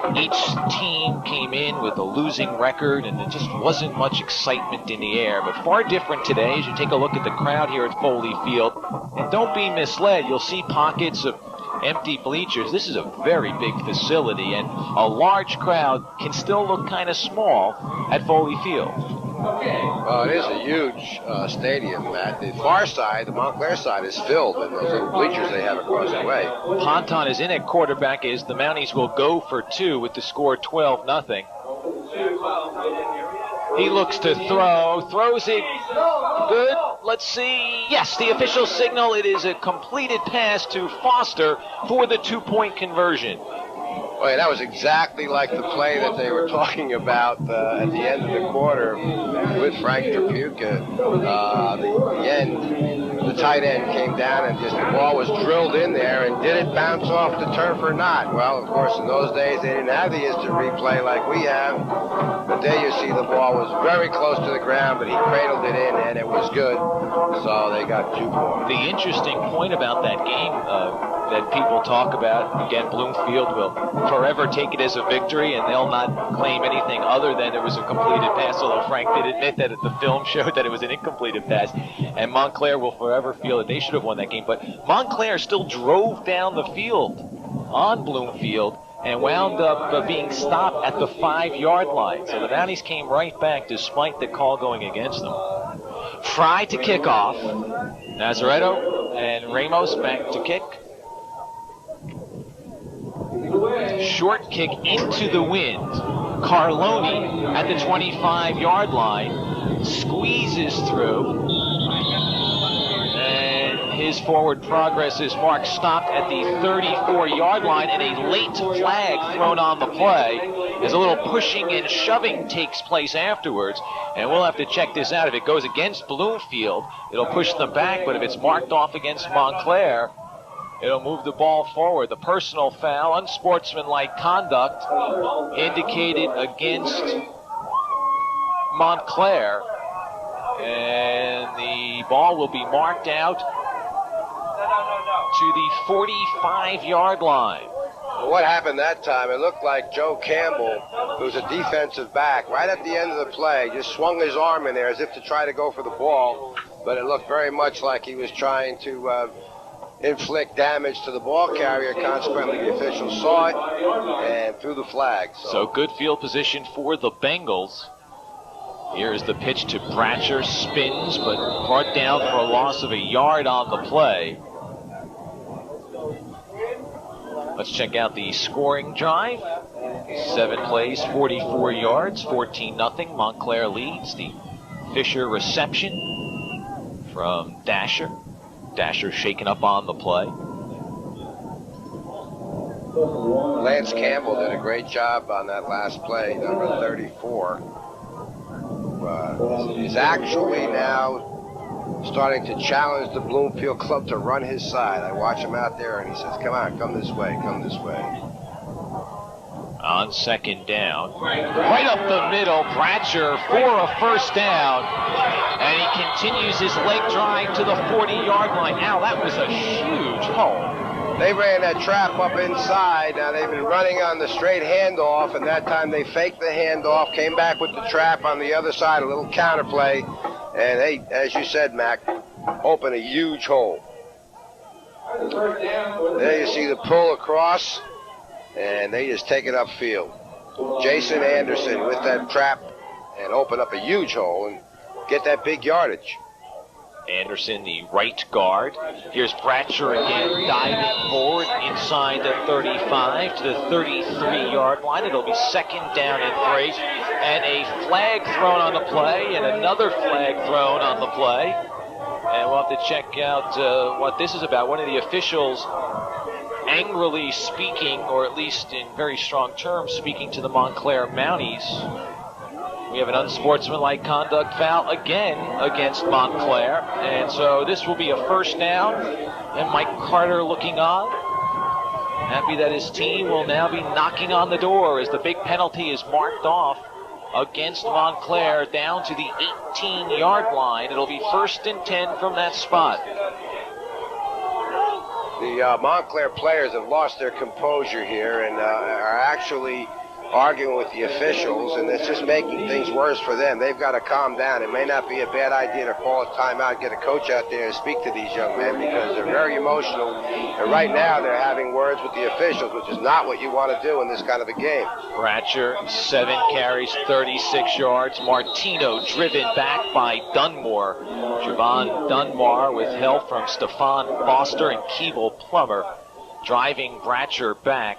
And each team came in with a losing record, and there just wasn't much excitement in the air. But far different today as you take a look at the crowd here at Foley Field. And don't be misled. You'll see pockets of empty bleachers. This is a very big facility, and a large crowd can still look kind of small at Foley Field. Well, it is a huge stadium, Matt. The far side, the Montclair side, is filled in those little bleachers they have across the way. Ponton is in at quarterback as the Mounties will go for two with the score 12-0. He looks to throw, throws it good. Let's see. Yes, the official signal. It is a completed pass to Foster for the 2-point conversion. Boy, that was exactly like the play that they were talking about at the end of the quarter with Frank Trapuka. The end, the tight end came down and just the ball was drilled in there, and did it bounce off the turf or not? Well, of course, in those days they didn't have the instant replay like we have. But there you see the ball was very close to the ground, but he cradled it in and it was good. So they got 2 points. The interesting point about that game that people talk about, again, Bloomfield will forever take it as a victory, and they'll not claim anything other than it was a completed pass, although Frank did admit that the film showed that it was an incompleted pass, and Montclair will forever feel that they should have won that game. But Montclair still drove down the field on Bloomfield and wound up being stopped at the 5-yard line. So the Mounties came right back despite the call going against them. try to kick off. Nazaretto and Ramos back to kick. Short kick into the wind. Carloni at the 25-yard line squeezes through. And his forward progress is marked stopped at the 34-yard line, and a late flag thrown on the play as a little pushing and shoving takes place afterwards. And we'll have to check this out. If it goes against Bloomfield, it'll push them back, but if it's marked off against Montclair, it'll move the ball forward. The personal foul, unsportsmanlike conduct, indicated against Montclair. And the ball will be marked out to the 45-yard line. What happened that time, it looked like Joe Campbell, who was a defensive back, right at the end of the play, just swung his arm in there as if to try to go for the ball, but it looked very much like he was trying to inflict damage to the ball carrier. Consequently, the officials saw it and threw the flag. So good field position for the Bengals. Here's the pitch to Bratcher, spins, but brought down for a loss of a yard on the play. Let's check out the scoring drive. 7 plays, 44 yards, 14-0. Montclair leads. The Fisher reception from Dasher. Dasher shaken up on the play. Lance Campbell did a great job on that last play, number 34. Is actually now starting to challenge the Bloomfield club to run his side. I watch him out there, and he says, come on, come this way, come this way. On second down, right up the middle, Bratcher for a first down, and he continues his leg drive to the 40-yard line. Now, that was a huge hole. They ran that trap up inside. Now, they've been running on the straight handoff, and that time they faked the handoff, came back with the trap on the other side, a little counterplay, and they, as you said, Mac, open a huge hole. There you see the pull across, and they just take it upfield. Jason Anderson with that trap and open up a huge hole and get that big yardage. Anderson, the right guard. Here's Bratcher again, diving forward inside the 35 to the 33-yard line. It'll be second down and 3. And a flag thrown on the play, and another flag thrown on the play. And we'll have to check out what this is about. One of the officials angrily speaking, or at least in very strong terms, speaking to the Montclair Mounties. We have an unsportsmanlike conduct foul again against Montclair. And so this will be a first down. And Mike Carter looking on. Happy that his team will now be knocking on the door as the big penalty is marked off against Montclair down to the 18-yard line. It'll be 1st and 10 from that spot. The Montclair players have lost their composure here and are actually arguing with the officials, and it's just making things worse for them. They've got to calm down. It may not be a bad idea to call a timeout, get a coach out there and speak to these young men, because they're very emotional, and right now they're having words with the officials, which is not what you want to do in this kind of a game. Bratcher, 7 carries, 36 yards. Martino driven back by Dunmore. Javon Dunmore with help from Stefan Foster and Keeble Plummer driving Bratcher back.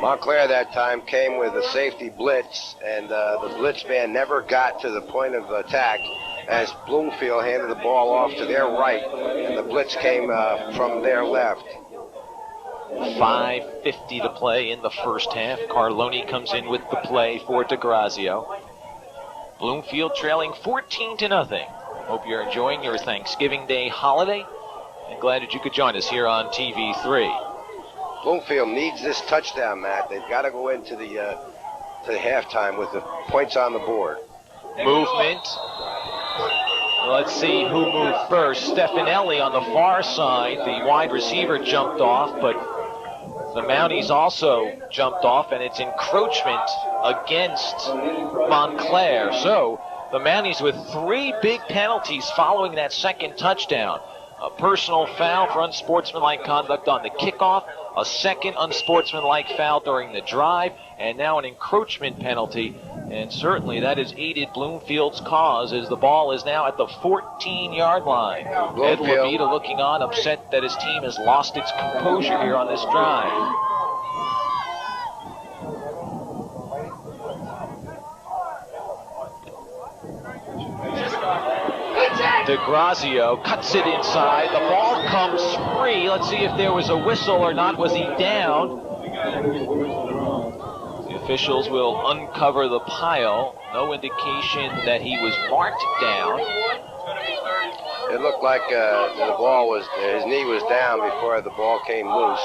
Montclair that time came with a safety blitz, and the blitz man never got to the point of attack as Bloomfield handed the ball off to their right, and the blitz came from their left. 5:50 to play in the first half. Carloni comes in with the play for DeGrazio. Bloomfield trailing 14-0. Hope you're enjoying your Thanksgiving Day holiday, and glad that you could join us here on TV3. Bloomfield needs this touchdown, Matt. They've got to go into the to halftime with the points on the board. Movement. Let's see who moved first. Stefanelli on the far side. The wide receiver jumped off, but the Mounties also jumped off, and it's encroachment against Montclair. So the Mounties with 3 big penalties following that second touchdown. A personal foul for unsportsmanlike conduct on the kickoff, a second unsportsmanlike foul during the drive, and now an encroachment penalty And certainly that has aided Bloomfield's cause as the ball is now at the 14-yard line. Ed Levita looking on, upset that his team has lost its composure here on this drive. DeGrazio cuts it inside. The ball comes free. Let's see if there was a whistle or not. Was he down? The officials will uncover the pile. No indication that he was marked down. It looked like the ball was, his knee was down before the ball came loose,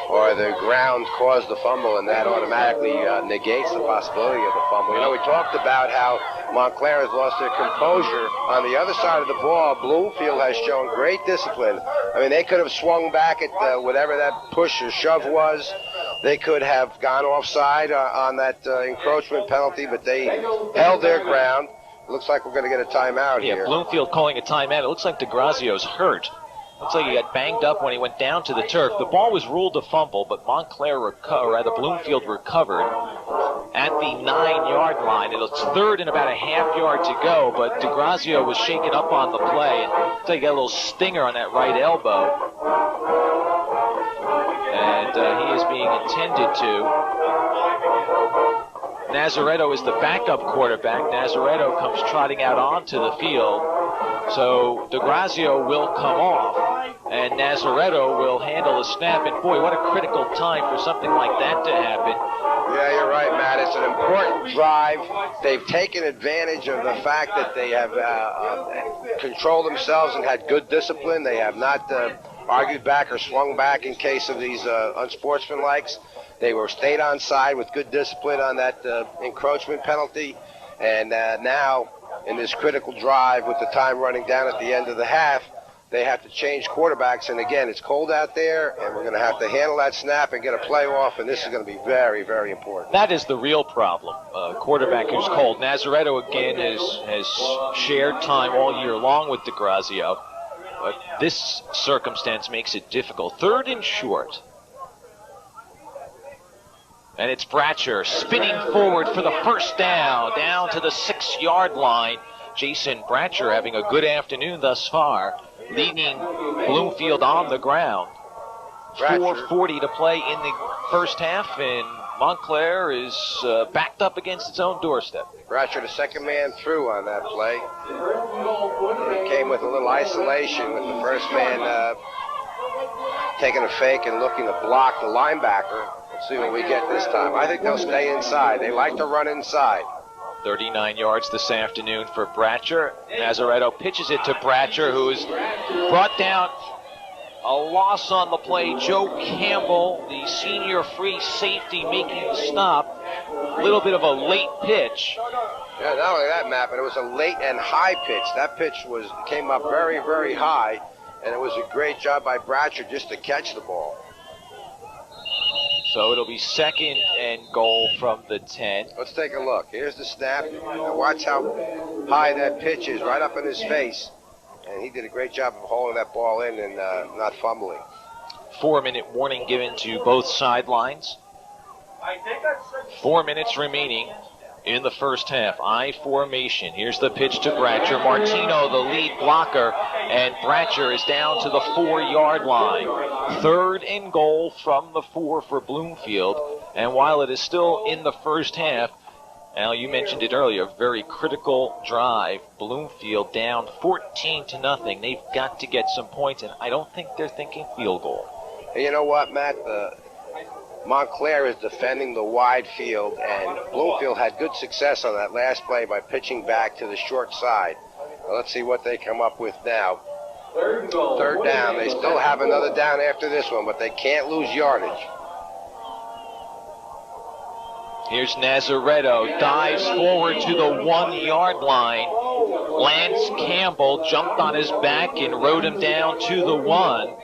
or the ground caused the fumble, and that automatically negates the possibility of the fumble. You know, we talked about how Montclair has lost their composure. On the other side of the ball, Bloomfield has shown great discipline. I mean, they could have swung back at whatever that push or shove was. They could have gone offside on that encroachment penalty, but they held their ground. It looks like we're going to get a timeout here. Yeah, Bloomfield calling a timeout. It looks like DeGrazio's hurt. Looks like he got banged up when he went down to the turf. The ball was ruled a fumble, but Bloomfield recovered at the 9-yard line. It's third and about a half yard to go, but DeGrazio was shaken up on the play. And looks like he got a little stinger on that right elbow. And he is being attended to. Nazaretto is the backup quarterback. Nazaretto comes trotting out onto the field. So DeGrazio will come off, and Nazaretto will handle the snap. And boy, what a critical time for something like that to happen. Yeah, you're right, Matt. It's an important drive. They've taken advantage of the fact that they have controlled themselves and had good discipline. They have not argued back or swung back in case of these unsportsmanlikes. They were stayed on side with good discipline on that encroachment penalty. And now, in this critical drive with the time running down at the end of the half, they have to change quarterbacks. And again, it's cold out there, and we're going to have to handle that snap and get a play off, and this is going to be very, very important. That is the real problem. Quarterback who's cold. Nazaretto, again, has shared time all year long with DeGrazio. But this circumstance makes it difficult. Third and short. And it's Bratcher spinning forward for the first down to the 6-yard line. Jason Bratcher having a good afternoon thus far, leading Bloomfield on the ground. 4:40 to play in the first half, and Montclair is backed up against its own doorstep. Bratcher, the second man through on that play. He came with a little isolation with the first man taking a fake and looking to block the linebacker. Let's see what we get this time. I think they'll stay inside. They like to run inside. 39 yards this afternoon for Bratcher. Nazaretto pitches it to Bratcher, who is brought down. A loss on the play. Joe Campbell, the senior free safety, making the stop. A little bit of a late pitch. Yeah, not only that, Matt, but it was a late and high pitch. That pitch came up very, very high, and it was a great job by Bratcher just to catch the ball. So it'll be second and goal from the 10. Let's take a look. Here's the snap. Now watch how high that pitch is, right up in his face. And he did a great job of holding that ball in and not fumbling. 4-minute warning given to both sidelines. 4 minutes remaining in the first half. I formation. Here's the pitch to Bratcher. Martino, the lead blocker, and Bratcher is down to the 4-yard line. Third and goal from the 4 for Bloomfield. And while it is still in the first half, Al, you mentioned it earlier, very critical drive. Bloomfield down 14-0. They've got to get some points, and I don't think they're thinking field goal. And you know what, Matt? Montclair is defending the wide field, and Bloomfield had good success on that last play by pitching back to the short side. Well, let's see what they come up with now. Third down. They still have another down after this one, but they can't lose yardage. Here's Nazaretto, dives forward to the 1-yard line. Lance Campbell jumped on his back and rode him down to the 1.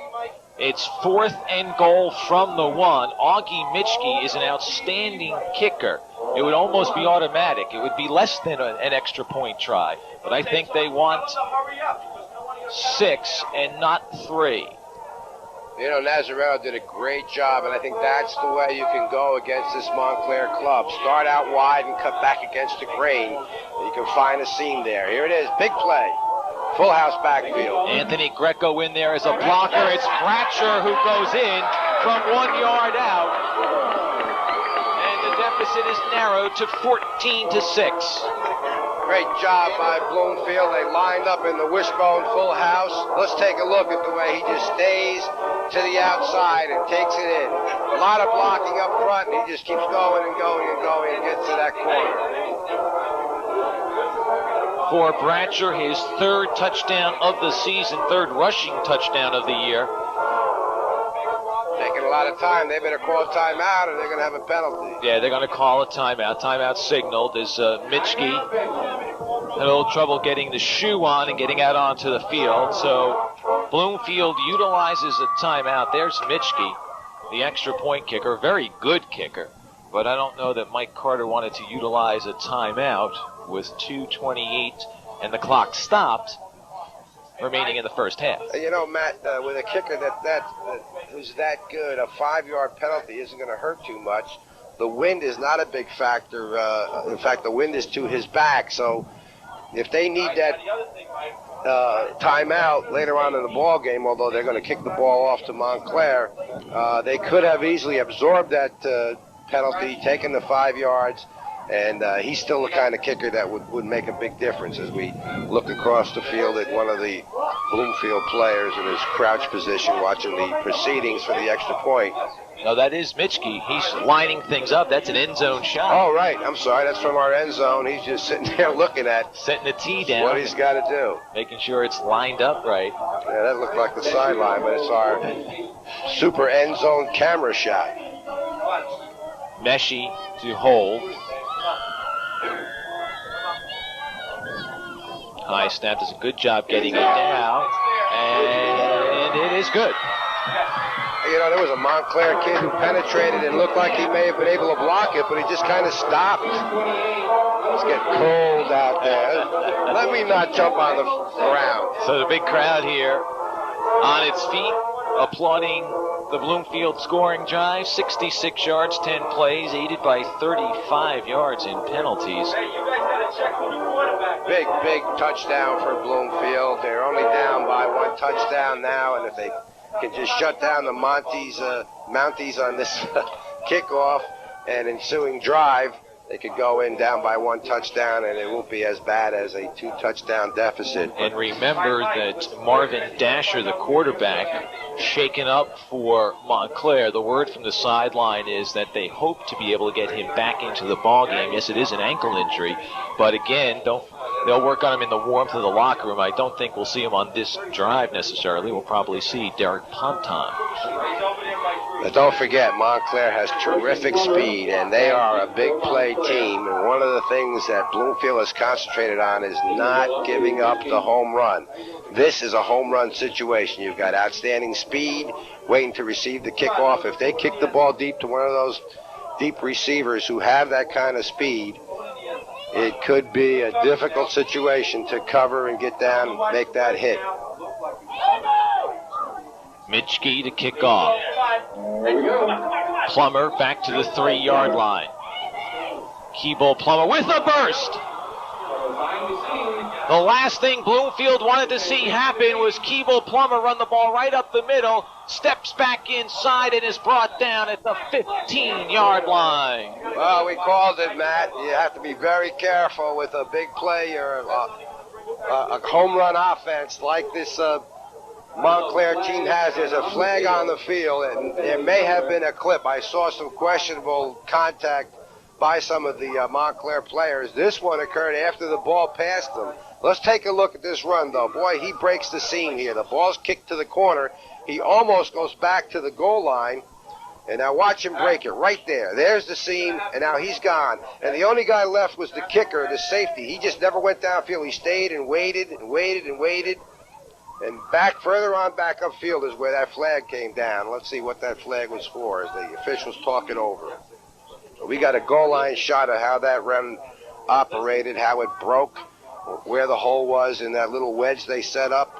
It's fourth and goal from the 1. Augie Mitchke is an outstanding kicker. It would almost be automatic. It would be less than an extra point try. But I think they want 6 and not 3. You know, Nazareno did a great job, and I think that's the way you can go against this Montclair club. Start out wide and cut back against the grain. You can find a seam there. Here it is, big play. Full house backfield. Anthony Greco in there as a blocker. It's Bratcher who goes in from 1 yard out. And the deficit is narrowed to 14-6. Great job by Bloomfield. They lined up in the wishbone full house. Let's take a look at the way he just stays to the outside and takes it in. A lot of blocking up front, and he just keeps going and going and going and gets to that corner. For Bratcher, his third touchdown of the season, third rushing touchdown of the year. Taking a lot of time. They better call timeout or they're going to have a penalty. Yeah, they're going to call a timeout. Timeout signaled as Mitchke had a little trouble getting the shoe on and getting out onto the field. So Bloomfield utilizes a timeout. There's Mitchke, the extra point kicker, very good kicker. But I don't know that Mike Carter wanted to utilize a timeout with 2:28 and the clock stopped, remaining in the first half. You know, Matt, with a kicker who's that good, a 5-yard penalty isn't going to hurt too much. The wind is not a big factor. In fact, the wind is to his back. So if they need that timeout later on in the ball game, although they're going to kick the ball off to Montclair, they could have easily absorbed that penalty, taken the 5 yards, and he's still the kind of kicker that would make a big difference as we look across the field at one of the Bloomfield players in his crouch position watching the proceedings for the extra point. No, that is Mitchke. He's lining things up. That's an end zone shot. Oh, right. I'm sorry. That's from our end zone. He's just sitting there looking at setting the tee down. What he's got to do. Making sure it's lined up right. Yeah, that looked like the sideline, but it's our super end zone camera shot. Meshy to hold. High snap does a good job getting it down, and it is good. You know, there was a Montclair kid who penetrated and looked like he may have been able to block it, but he just kind of stopped. It's getting cold out there. Let me not jump on the ground. So the big crowd here on its feet, applauding the Bloomfield scoring drive. 66 yards, 10 plays, aided by 35 yards in penalties. Big touchdown for Bloomfield. They're only down by 1 touchdown now, and if they can just shut down the Mounties on this kickoff and ensuing drive, they could go in down by 1 touchdown, and it won't be as bad as a 2-touchdown deficit. And remember that Marvin Dasher, the quarterback, shaken up for Montclair. The word from the sideline is that they hope to be able to get him back into the ballgame. Yes, it is an ankle injury, but again, they'll work on him in the warmth of the locker room. I don't think we'll see him on this drive necessarily. We'll probably see Derek Ponton. But don't forget, Montclair has terrific speed, and they are a big play team. And one of the things that Bloomfield has concentrated on is not giving up the home run. This is a home run situation. You've got outstanding speed, waiting to receive the kickoff. If they kick the ball deep to one of those deep receivers who have that kind of speed, it could be a difficult situation to cover and get down and make that hit. Mitchke to kick off. Plummer back to the 3-yard line. Keeble Plummer with a burst. The last thing Bloomfield wanted to see happen was Keeble Plummer run the ball right up the middle, steps back inside, and is brought down at the 15-yard line. Well, we called it, Matt. You have to be very careful with a big play or a home run offense like this Montclair team has. There's a flag on the field, and there may have been a clip. I saw some questionable contact by some of the Montclair players. This one occurred after the ball passed them. Let's take a look at this run, though. Boy, he breaks the seam here. The ball's kicked to the corner. He almost goes back to the goal line. And now watch him break it right there. There's the seam, and now he's gone. And the only guy left was the kicker, the safety. He just never went downfield. He stayed and waited and waited and waited. And further on back upfield is where that flag came down. Let's see what that flag was for as the officials talk it over. We got a goal line shot of how that run operated, how it broke, where the hole was in that little wedge they set up.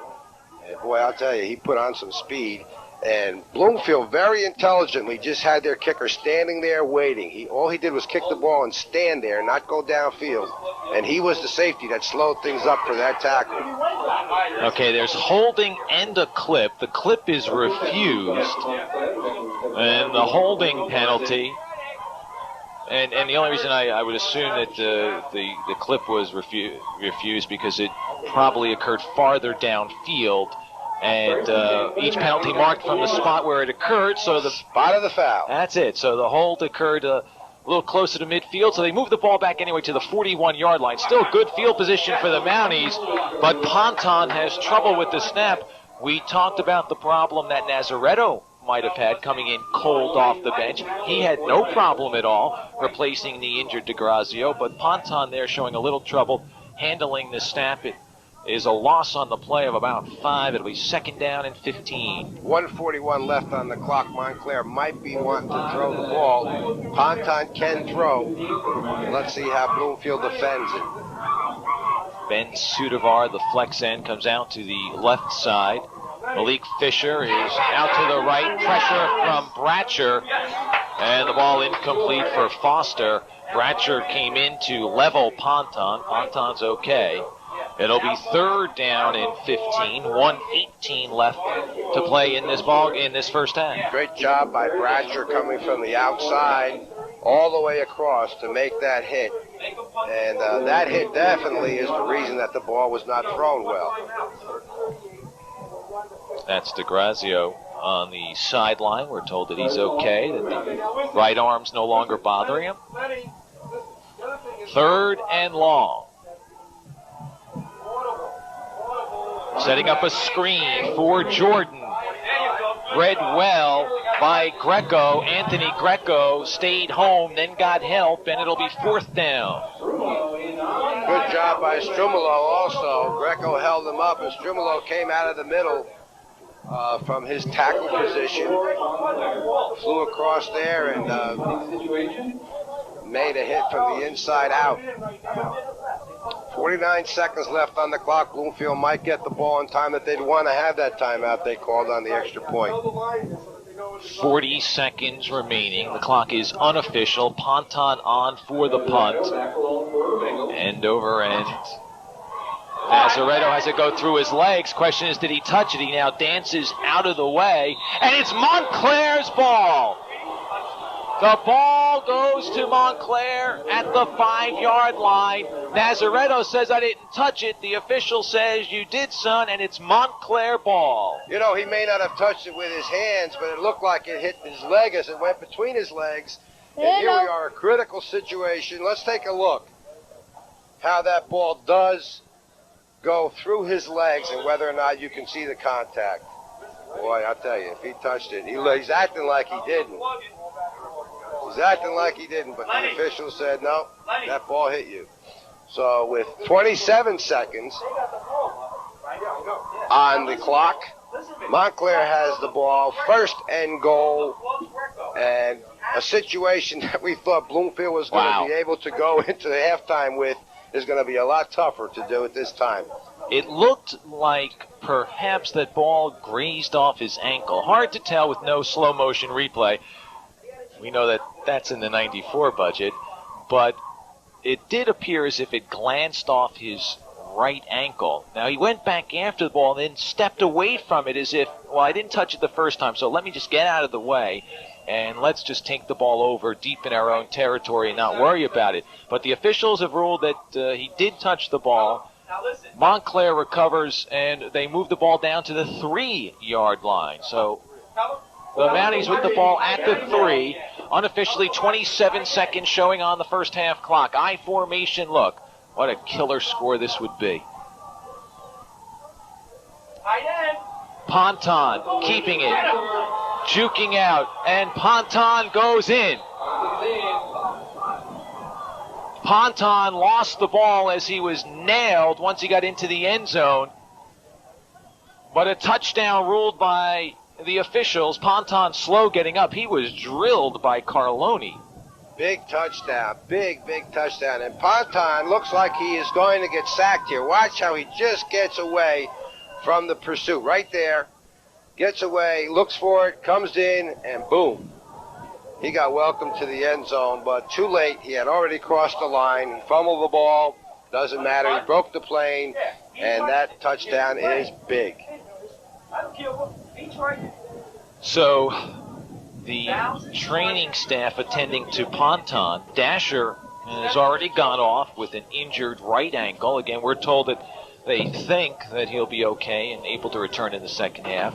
And boy, I'll tell you, he put on some speed. And Bloomfield very intelligently just had their kicker standing there waiting. All he did was kick the ball and stand there, not go downfield. And he was the safety that slowed things up for that tackle. Okay, there's holding and a clip. The clip is refused. And the holding penalty. And the only reason I would assume that the clip was refused because it probably occurred farther downfield. And each penalty marked from the spot where it occurred. So the spot of the foul. That's it. So the hold occurred a little closer to midfield. So they moved the ball back anyway to the 41-yard line. Still good field position for the Mounties. But Ponton has trouble with the snap. We talked about the problem that Nazaretto might have had coming in cold off the bench. He had no problem at all replacing the injured DeGrazio. But Ponton there showing a little trouble handling the snap. It is a loss on the play of about 5. It'll be 2nd down and 15. 1:41 left on the clock. Montclair might be wanting to throw the ball. Ponton can throw. Let's see how Bloomfield defends it. Ben Sudavar, the flex end, comes out to the left side. Malik Fisher is out to the right. Pressure from Bratcher. And the ball incomplete for Foster. Bratcher came in to level Ponton. Ponton's okay. It'll be 3rd down and 15. 1:18 left to play in this first half. Great job by Bratcher coming from the outside all the way across to make that hit. And that hit definitely is the reason that the ball was not thrown well. That's DeGrazio on the sideline. We're told that he's okay, that the right arm's no longer bothering him. 3rd and long. Setting up a screen for Jordan. Read well by Greco. Anthony Greco stayed home, then got help, and it'll be 4th down. Good job by Strumolo also. Greco held him up, and Strumolo came out of the middle from his tackle position. Flew across there and made a hit from the inside out. 49 seconds left on the clock. Bloomfield might get the ball in time that they'd want to have that timeout they called on the extra point. 40 seconds remaining. The clock is unofficial. Ponton on for the punt. End over end. Nazaretto has it go through his legs. Question is, did he touch it? He now dances out of the way. And it's Montclair's ball. The ball goes to Montclair at the 5-yard line. Nazaretto says, I didn't touch it. The official says, you did, son, and it's Montclair ball. You know, he may not have touched it with his hands, but it looked like it hit his leg as it went between his legs. And here we are, a critical situation. Let's take a look how that ball does go through his legs and whether or not you can see the contact. Boy, I'll tell you, if he touched it, he's acting like he didn't. He's acting like he didn't, but the official said, no, that ball hit you. So with 27 seconds on the clock, Montclair has the ball, 1st and goal, and a situation that we thought Bloomfield was going to be able to go into the halftime with is going to be a lot tougher to do at this time. It looked like perhaps that ball grazed off his ankle. Hard to tell with no slow motion replay. We know that that's in the 94 budget, but it did appear as if it glanced off his right ankle. Now, he went back after the ball and then stepped away from it as if, well, I didn't touch it the first time, so let me just get out of the way, and let's just take the ball over deep in our own territory and not worry about it. But the officials have ruled that he did touch the ball. Montclair recovers, and they move the ball down to the 3-yard line. So the Mounties with the ball at the 3. Unofficially 27 seconds showing on the first half clock. I formation look. What a killer score this would be. Ponton keeping it. Juking out. And Ponton goes in. Ponton lost the ball as he was nailed once he got into the end zone. But a touchdown ruled by the officials. Ponton slow getting up. He was drilled by Carloni. Big touchdown. Big touchdown. And Ponton looks like he is going to get sacked here. Watch how he just gets away from the pursuit. Right there. gets away, looks for it, comes in, and boom. He got welcomed to the end zone, but too late. He had already crossed the line. He fumbled the ball. Doesn't matter. He broke the plane, and that touchdown is big. So the training staff attending to Ponton, Dasher has already gone off with an injured right ankle. Again, we're told that they think that he'll be okay and able to return in the second half.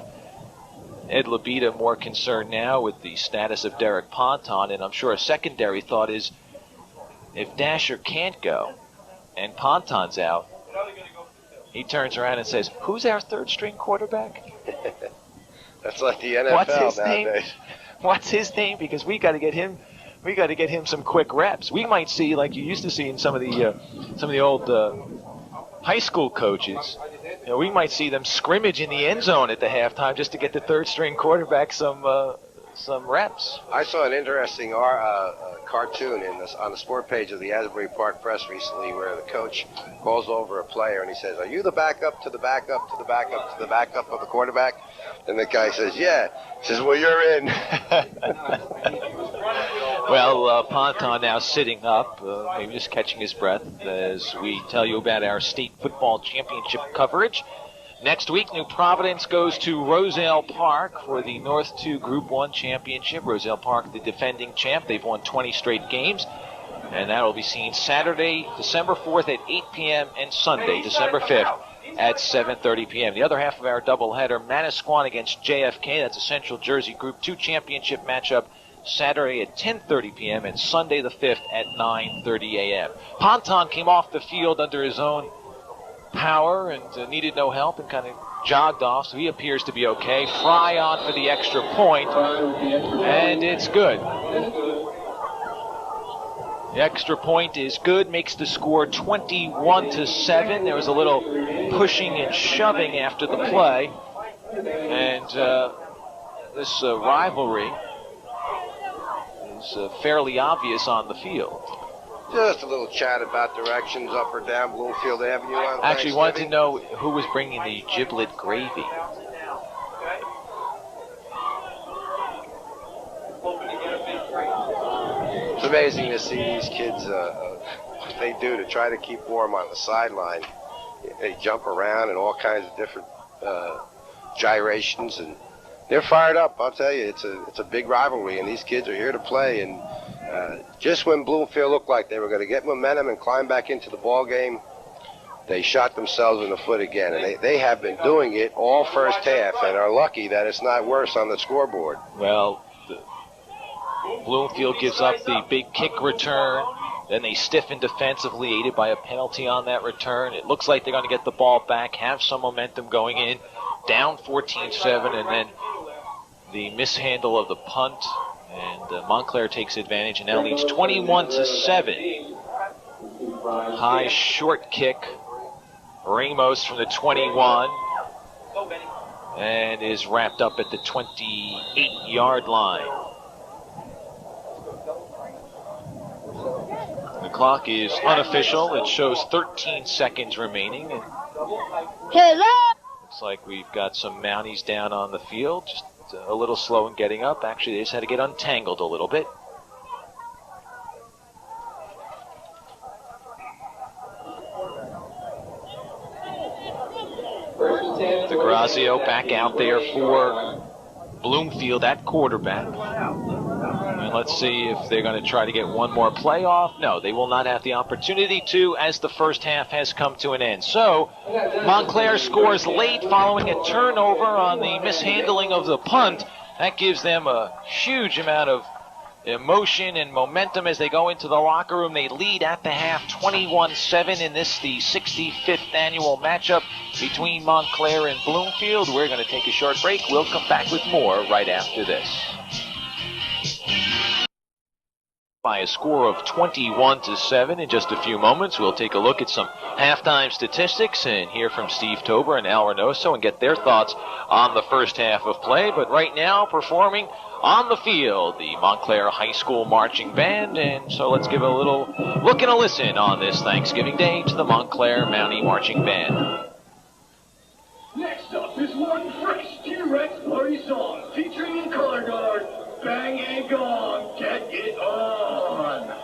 Ed Labita more concerned now with the status of Derek Ponton, and I'm sure a secondary thought is if Dasher can't go and Ponton's out, he turns around and says, "Who's our third-string quarterback?" That's like the NFL What's his nowadays. name? What's his name? Because we got to get him. We got to get him some quick reps. We might see, like you used to see in some of the old high school coaches. You know, we might see them scrimmage in the end zone at the halftime just to get the third-string quarterback some reps. I saw an interesting cartoon on the sport page of the Asbury Park Press recently where the coach calls over a player and he says, "Are you the backup to the backup to the backup to the backup of the quarterback?" And the guy says, "Yeah." He says, "Well, you're in." Well, Ponton now sitting up, maybe just catching his breath as we tell you about our state football championship coverage. Next week, New Providence goes to Roselle Park for the North 2 Group 1 championship. Roselle Park, the defending champ. They've won 20 straight games. And that will be seen Saturday, December 4th at 8 p.m. and Sunday, December 5th at 7:30 p.m. The other half of our doubleheader, Manasquan against JFK. That's a Central Jersey Group 2 championship matchup. Saturday at 10:30 p.m. and Sunday the 5th at 9:30 a.m. Ponton came off the field under his own power and needed no help and kind of jogged off, so he appears to be okay. Fry on for the extra point, and it's good. The extra point is good, makes the score 21-7. There was a little pushing and shoving after the play, and this rivalry is fairly obvious on the field. Just a little chat about directions up or down Bloomfield Avenue on Actually, wanted to Thanksgiving. know who was bringing the giblet gravy. It's amazing to see these kids, what they do to try to keep warm on the sideline. They jump around and all kinds of different gyrations, and they're fired up. I'll tell you, it's a big rivalry, and these kids are here to play. And just when Bloomfield looked like they were going to get momentum and climb back into the ball game, they shot themselves in the foot again. And they have been doing it all first half and are lucky that it's not worse on the scoreboard. Well, Bloomfield gives up the big kick return. Then they stiffen defensively, aided by a penalty on that return. It looks like they're going to get the ball back, have some momentum going in, down 14-7, and then the mishandle of the punt. And Montclair takes advantage and now leads 21-7. High short kick. Ramos from the 21 and is wrapped up at the 28-yard line. The clock is unofficial. It shows 13 seconds remaining. And looks like we've got some Mounties down on the field. Just a little slow in getting up. Actually, they just had to get untangled a little bit. DeGrazio back out there for Bloomfield at quarterback. And let's see if they're going to try to get one more play off. No, they will not have the opportunity to, as the first half has come to an end. So Montclair scores late following a turnover on the mishandling of the punt. That gives them a huge amount of emotion and momentum as they go into the locker room. They lead at the half 21-7 in this, the 65th annual matchup between Montclair and Bloomfield. We're going to take a short break. We'll come back with more right after this. By a score of 21-7 in just a few moments, we'll take a look at some halftime statistics and hear from Steve Tober and Al Reynoso and get their thoughts on the first half of play. But right now, performing on the field, the Montclair High School Marching Band. And so let's give a little look and a listen on this Thanksgiving Day to the Montclair Mountie Marching Band. Next up is one fresh T-Rex party song featuring in color guard, Bang and Gong, Get It On.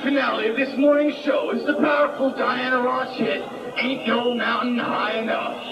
Finale of this morning's show is the powerful Diana Ross hit, Ain't No Mountain High Enough.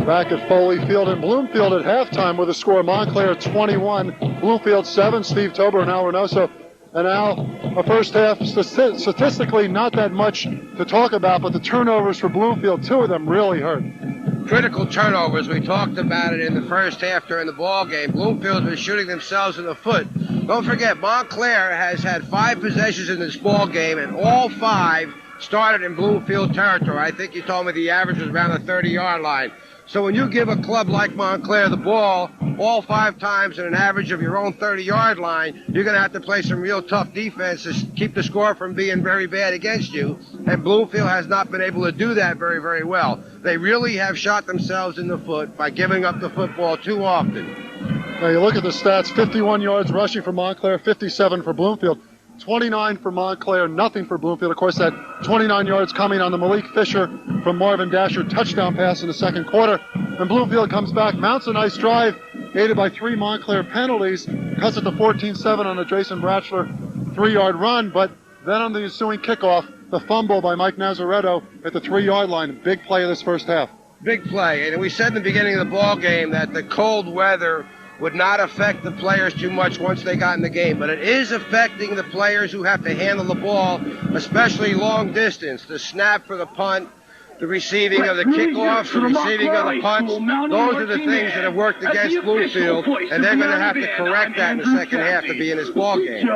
Back at Foley Field in Bloomfield at halftime with a score Montclair 21, Bloomfield 7. Steve Tober and Al Reynoso. And Al, a first half statistically not that much to talk about, but the turnovers for Bloomfield, two of them really hurt. Critical turnovers. We talked about it in the first half during the ball game. Bloomfield's been shooting themselves in the foot. Don't forget, Montclair has had 5 possessions in this ball game, and all 5 started in Bloomfield territory. I think you told me the average was around the 30-yard line. So when you give a club like Montclair the ball all 5 times in an average of your own 30-yard line, you're going to have to play some real tough defense to keep the score from being very bad against you. And Bloomfield has not been able to do that very, very well. They really have shot themselves in the foot by giving up the football too often. Now you look at the stats, 51 yards rushing for Montclair, 57 for Bloomfield. 29 for Montclair, nothing for Bloomfield. Of course, that 29 yards coming on the Malik Fisher from Marvin Dasher touchdown pass in the second quarter. And Bloomfield comes back, mounts a nice drive, aided by 3 Montclair penalties, cuts it to 14-7 on a Jason Bratchler 3-yard run. But then on the ensuing kickoff, the fumble by Mike Nazaretto at the 3-yard line. Big play of this first half. Big play. And we said in the beginning of the ball game that the cold weather would not affect the players too much once they got in the game. But it is affecting the players who have to handle the ball, especially long distance. The snap for the punt, the receiving of the kickoffs, the receiving of the punts. Those are the things that have worked against Bloomfield, and they're going to have to correct that in the second half to be in this ball game.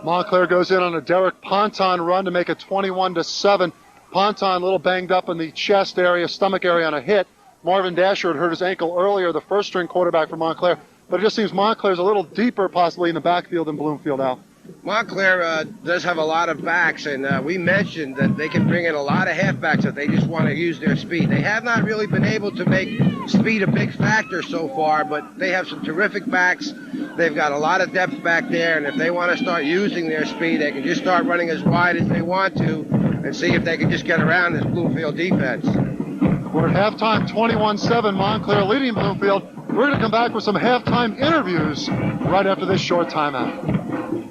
Montclair goes in on a Derek Ponton run to make it 21-7. Ponton a little banged up in the chest area, stomach area on a hit. Marvin Dasher had hurt his ankle earlier, the first-string quarterback for Montclair. But it just seems Montclair's a little deeper possibly in the backfield than Bloomfield, Al. Montclair does have a lot of backs, and we mentioned that they can bring in a lot of halfbacks if they just want to use their speed. They have not really been able to make speed a big factor so far, but they have some terrific backs. They've got a lot of depth back there, and if they want to start using their speed, they can just start running as wide as they want to and see if they can just get around this Bloomfield defense. We're at halftime, 21-7, Montclair leading Bloomfield. We're going to come back with some halftime interviews right after this short timeout.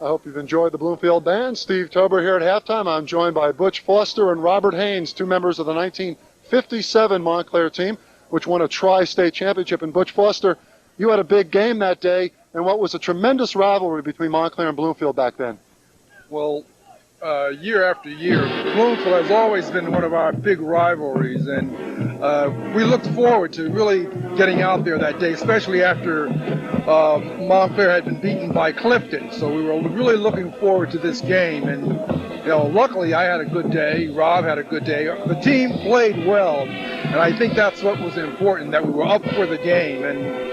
I hope you've enjoyed the Bloomfield Band. Steve Tober here at halftime. I'm joined by Butch Foster and Robert Haynes, two members of the 1957 Montclair team, which won a tri-state championship. And Butch Foster, you had a big game that day, and what was a tremendous rivalry between Montclair and Bloomfield back then. Well, year after year, Bloomfield has always been one of our big rivalries, and we looked forward to really getting out there that day, especially after Montclair had been beaten by Clifton. So we were really looking forward to this game, and luckily I had a good day. Rob had a good day. The team played well, and I think that's what was important, that we were up for the game. And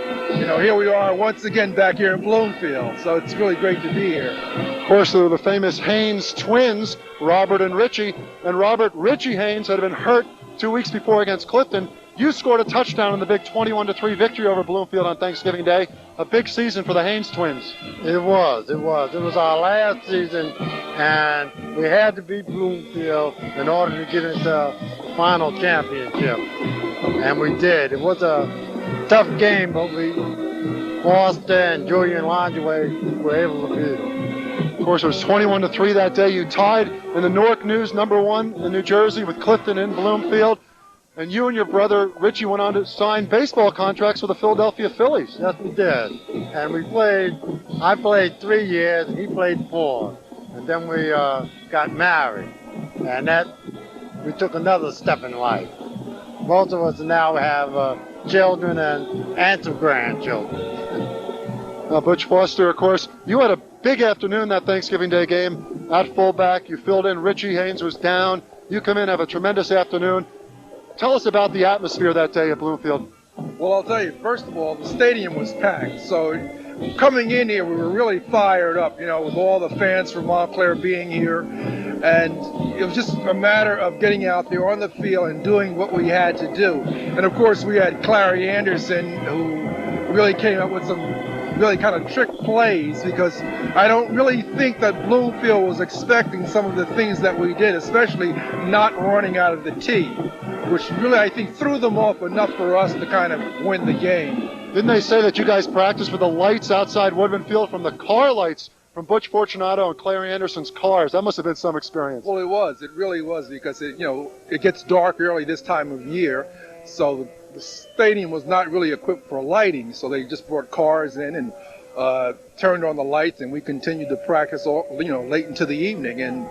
here we are once again back here in Bloomfield, so it's really great to be here. Of course, there were the famous Haynes twins, Robert and Richie. And Robert, Richie Haynes had been hurt 2 weeks before against Clifton. You scored a touchdown in the big 21-3 victory over Bloomfield on Thanksgiving Day. A big season for the Haynes twins. It was. It was our last season, and we had to beat Bloomfield in order to get into the final championship. And we did. It was a tough game, but Foster and Julian Longeway were able to beat them. Of course, it was 21-3 that day. You tied in the Newark News #1 in New Jersey with Clifton in Bloomfield. And you and your brother Richie went on to sign baseball contracts with the Philadelphia Phillies. Yes, we did. And I played 3 years, and he played 4. And then we got married. And we took another step in life. Most of us now have children and some grandchildren. Butch Foster, of course, you had a big afternoon that Thanksgiving Day game at fullback. You filled in. Richie Haynes was down. You come in, have a tremendous afternoon. Tell us about the atmosphere that day at Bloomfield. Well, I'll tell you, first of all, the stadium was packed. So coming in here, we were really fired up, with all the fans from Montclair being here. And it was just a matter of getting out there on the field and doing what we had to do. And, of course, we had Clary Anderson, who really came up with some really kind of trick plays, because I don't really think that Bloomfield was expecting some of the things that we did, especially not running out of the tee, which really, I think, threw them off enough for us to kind of win the game. Didn't they say that you guys practiced with the lights outside Woodman Field from the car lights from Butch Fortunato and Clary Anderson's cars? That must have been some experience. Well, it was. It really was, because it gets dark early this time of year, so the stadium was not really equipped for lighting, so they just brought cars in and turned on the lights, and we continued to practice late into the evening, and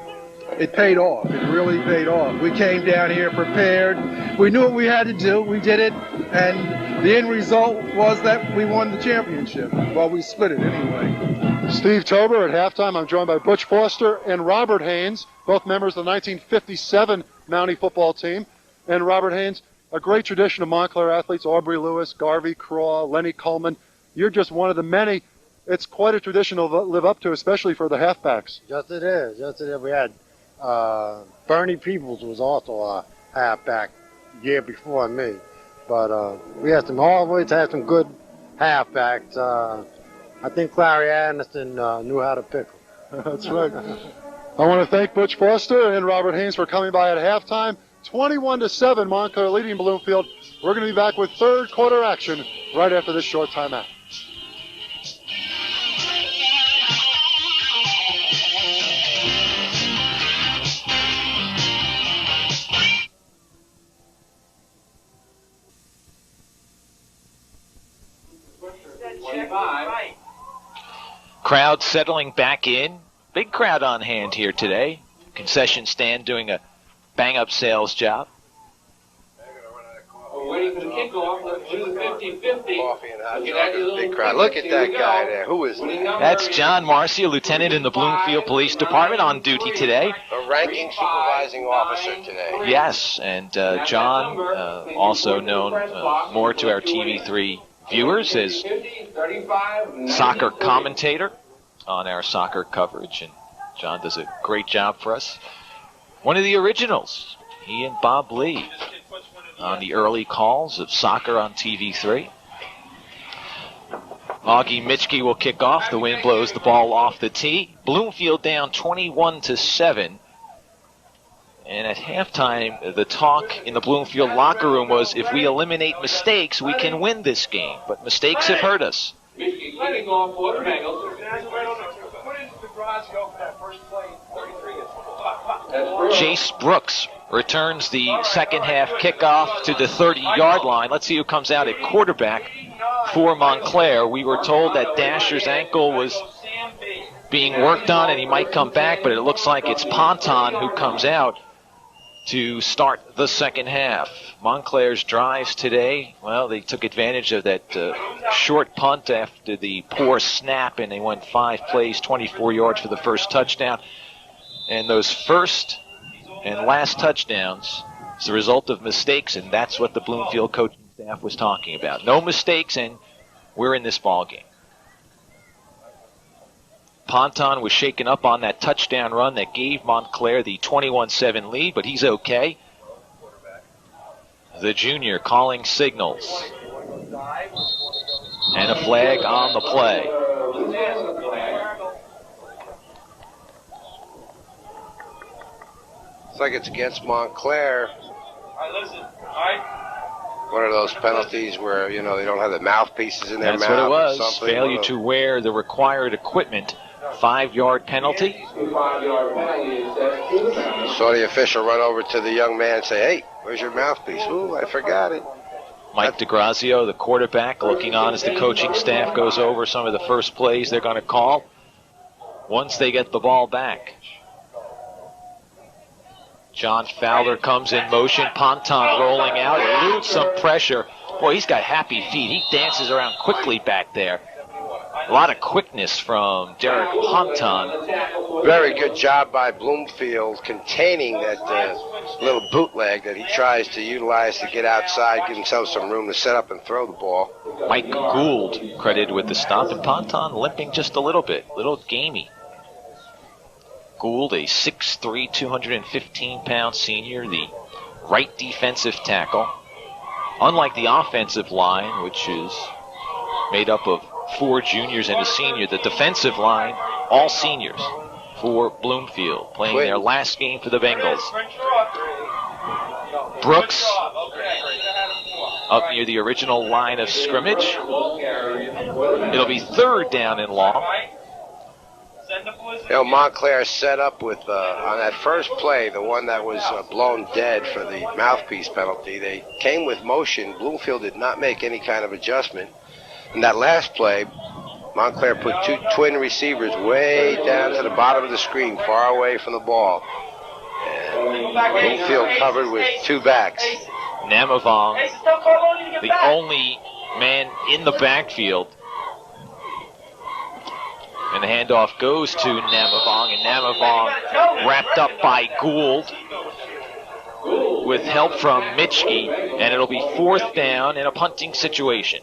it paid off. It really paid off. We came down here prepared. We knew what we had to do. We did it, and the end result was that we won the championship. Well, we split it anyway. Steve Tober at halftime. I'm joined by Butch Foster and Robert Haynes, both members of the 1957 Mountie football team. And Robert Haynes, a great tradition of Montclair athletes, Aubrey Lewis, Garvey Craw, Lenny Coleman. You're just one of the many. It's quite a tradition to live up to, especially for the halfbacks. Yes, it is. Yes, it is. We had Bernie Peoples was also a halfback year before me. But we had always had some good halfbacks. I think Clary Anderson knew how to pick them. That's right. I want to thank Butch Foster and Robert Haynes for coming by at halftime. 21-7, Montclair leading Bloomfield. We're going to be back with third quarter action right after this short timeout. Crowd settling back in. Big crowd on hand here today. Concession stand doing a bang-up sales job. We're waiting for the kickoff. Let's do the 50-50. Coffee and hot chocolate, big crowd. Look at that guy there. Who is that? That's John Marcy, a lieutenant in the Bloomfield Police Department, on duty today. The ranking supervising officer today. Yes, and John, also known more to our TV3 viewers as soccer commentator on our soccer coverage, and John does a great job for us. One of the originals, he and Bob Lee, on the early calls of soccer on TV3. Augie Mitchke will kick off. The wind blows the ball off the tee. Bloomfield down 21-7. And at halftime, the talk in the Bloomfield locker room was, if we eliminate mistakes, we can win this game. But mistakes have hurt us. Mitchke kicking off for the Bengals. Let's go for that first play. 33. Jace Brooks returns the second half kickoff to the 30-yard line. Let's see who comes out at quarterback for Montclair. We were told that Dasher's ankle was being worked on and he might come back, but it looks like it's Ponton who comes out to start the second half. Montclair's drives today, well, they took advantage of that short punt after the poor snap, and they went 5 plays, 24 yards for the first touchdown. And those first and last touchdowns is the result of mistakes, and that's what the Bloomfield coaching staff was talking about. No mistakes, and we're in this ball game. Ponton was shaken up on that touchdown run that gave Montclair the 21-7 lead, but he's okay. The junior calling signals. And a flag on the play. Looks like it's against Montclair. One of those penalties where, you know, they don't have the mouthpieces in their mouth. That's what it was. Or something. Failure to wear the required equipment. 5-yard penalty. Saw the official run over to the young man and say, "Hey, where's your mouthpiece?" "Ooh, I forgot it." Mike DeGrazio, the quarterback, looking on as the coaching staff goes over some of the first plays they're going to call once they get the ball back. John Fowler comes in motion. Ponton rolling out. Eludes some pressure. Boy, he's got happy feet. He dances around quickly back there. A lot of quickness from Derek Ponton. Very good job by Bloomfield containing that little bootleg that he tries to utilize to get outside, give himself some room to set up and throw the ball. Mike Gould credited with the stop, and Ponton limping just a little bit, little gamey. Gould, a 6'3", 215-pound senior, the right defensive tackle. Unlike the offensive line, which is made up of 4 juniors and a senior, the defensive line, all seniors for Bloomfield, playing their last game for the Bengals. Brooks up near the original line of scrimmage. It'll be 3rd down and long. You know, Montclair set up with, on that first play, the one that was blown dead for the mouthpiece penalty, they came with motion. Bloomfield did not make any kind of adjustment. In that last play, Montclair put 2 twin receivers way down to the bottom of the screen, far away from the ball. And Bloomfield covered with 2 backs. Namavong, the only man in the backfield. And the handoff goes to Namavong, and Namavong wrapped up by Gould with help from Mitchke, and it'll be 4th down in a punting situation.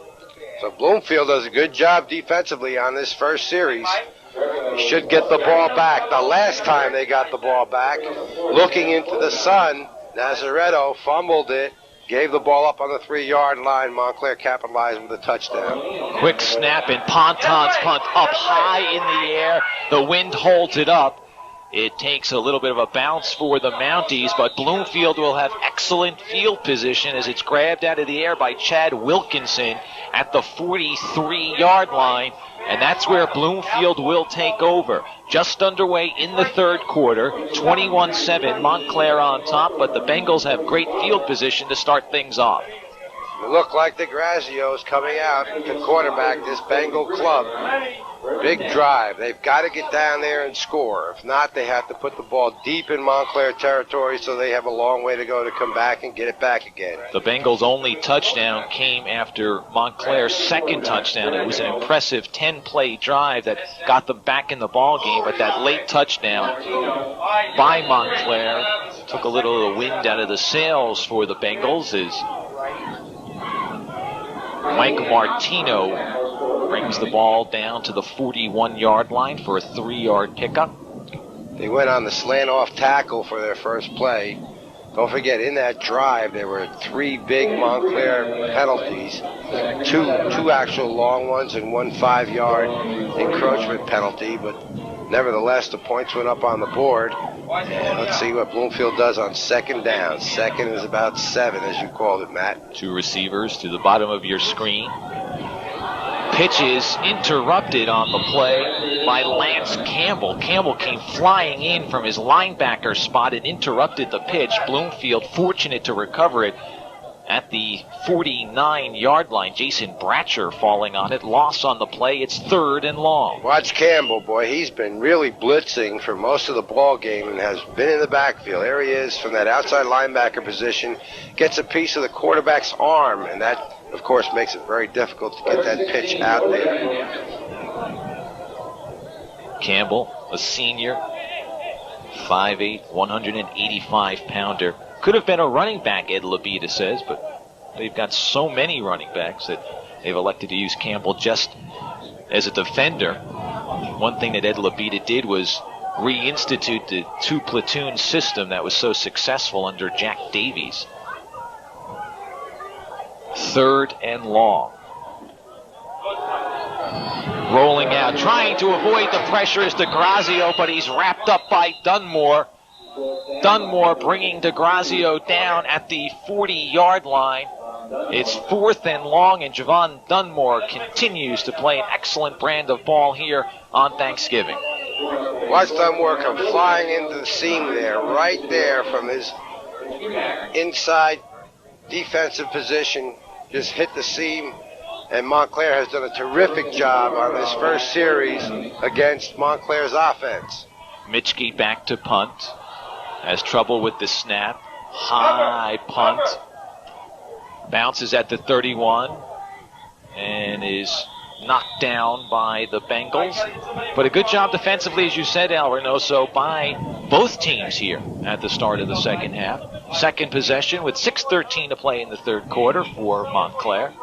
So Bloomfield does a good job defensively on this first series. They should get the ball back. The last time they got the ball back, looking into the sun, Nazaretto fumbled it, gave the ball up on the 3-yard line. Montclair capitalized with a touchdown. Quick snap, and Ponton's punt up high in the air. The wind holds it up. It takes a little bit of a bounce for the Mounties, but Bloomfield will have excellent field position as it's grabbed out of the air by Chad Wilkinson at the 43-yard line, and that's where Bloomfield will take over. Just underway in the 3rd quarter, 21-7, Montclair on top, but the Bengals have great field position to start things off. It looked like the Grazios coming out to quarterback this Bengal club. Big drive. They've got to get down there and score. If not, they have to put the ball deep in Montclair territory, so they have a long way to go to come back and get it back again. The Bengals' only touchdown came after Montclair's 2nd touchdown. It was an impressive 10-play drive that got them back in the ball game, but that late touchdown by Montclair took a little of the wind out of the sails for the Bengals as Mike Martino brings the ball down to the 41-yard line for a 3-yard pickup. They went on the slant-off tackle for their first play. Don't forget, in that drive, there were 3 big Montclair penalties, two actual long ones and 1 5-yard encroachment penalty, but nevertheless, the points went up on the board. And let's see what Bloomfield does on 2nd down. 2nd is about 7, as you called it, Matt. 2 receivers to the bottom of your screen. pitch is interrupted on the play by Lance Campbell. Campbell came flying in from his linebacker spot and interrupted the pitch. Bloomfield fortunate to recover it at the 49-yard line. Jason Bratcher falling on it. Loss on the play. It's 3rd and long. Watch Campbell, boy. He's been really blitzing for most of the ball game and has been in the backfield. There he is from that outside linebacker position. Gets a piece of the quarterback's arm, and that, of course, makes it very difficult to get that pitch out there. Campbell, a senior, 5'8", 185-pounder. Could have been a running back, Ed Labita says, but they've got so many running backs that they've elected to use Campbell just as a defender. One thing that Ed Labita did was reinstitute the 2-platoon system that was so successful under Jack Davies. 3rd and long. Rolling out, trying to avoid the pressure is DeGrazio, but he's wrapped up by Dunmore. Dunmore bringing DeGrazio down at the 40-yard line. It's 4th and long, and Javon Dunmore continues to play an excellent brand of ball here on Thanksgiving. Watch Dunmore come flying into the seam there, right there from his inside defensive position. Just hit the seam, and Montclair has done a terrific job on this first series against Montclair's offense. Mitchke back to punt. Has trouble with the snap. High punt. Bounces at the 31 and is knocked down by the Bengals. But a good job defensively, as you said, Al Reynoso, by both teams here at the start of the second half. Second possession with 6:13 to play in the third quarter for Montclair.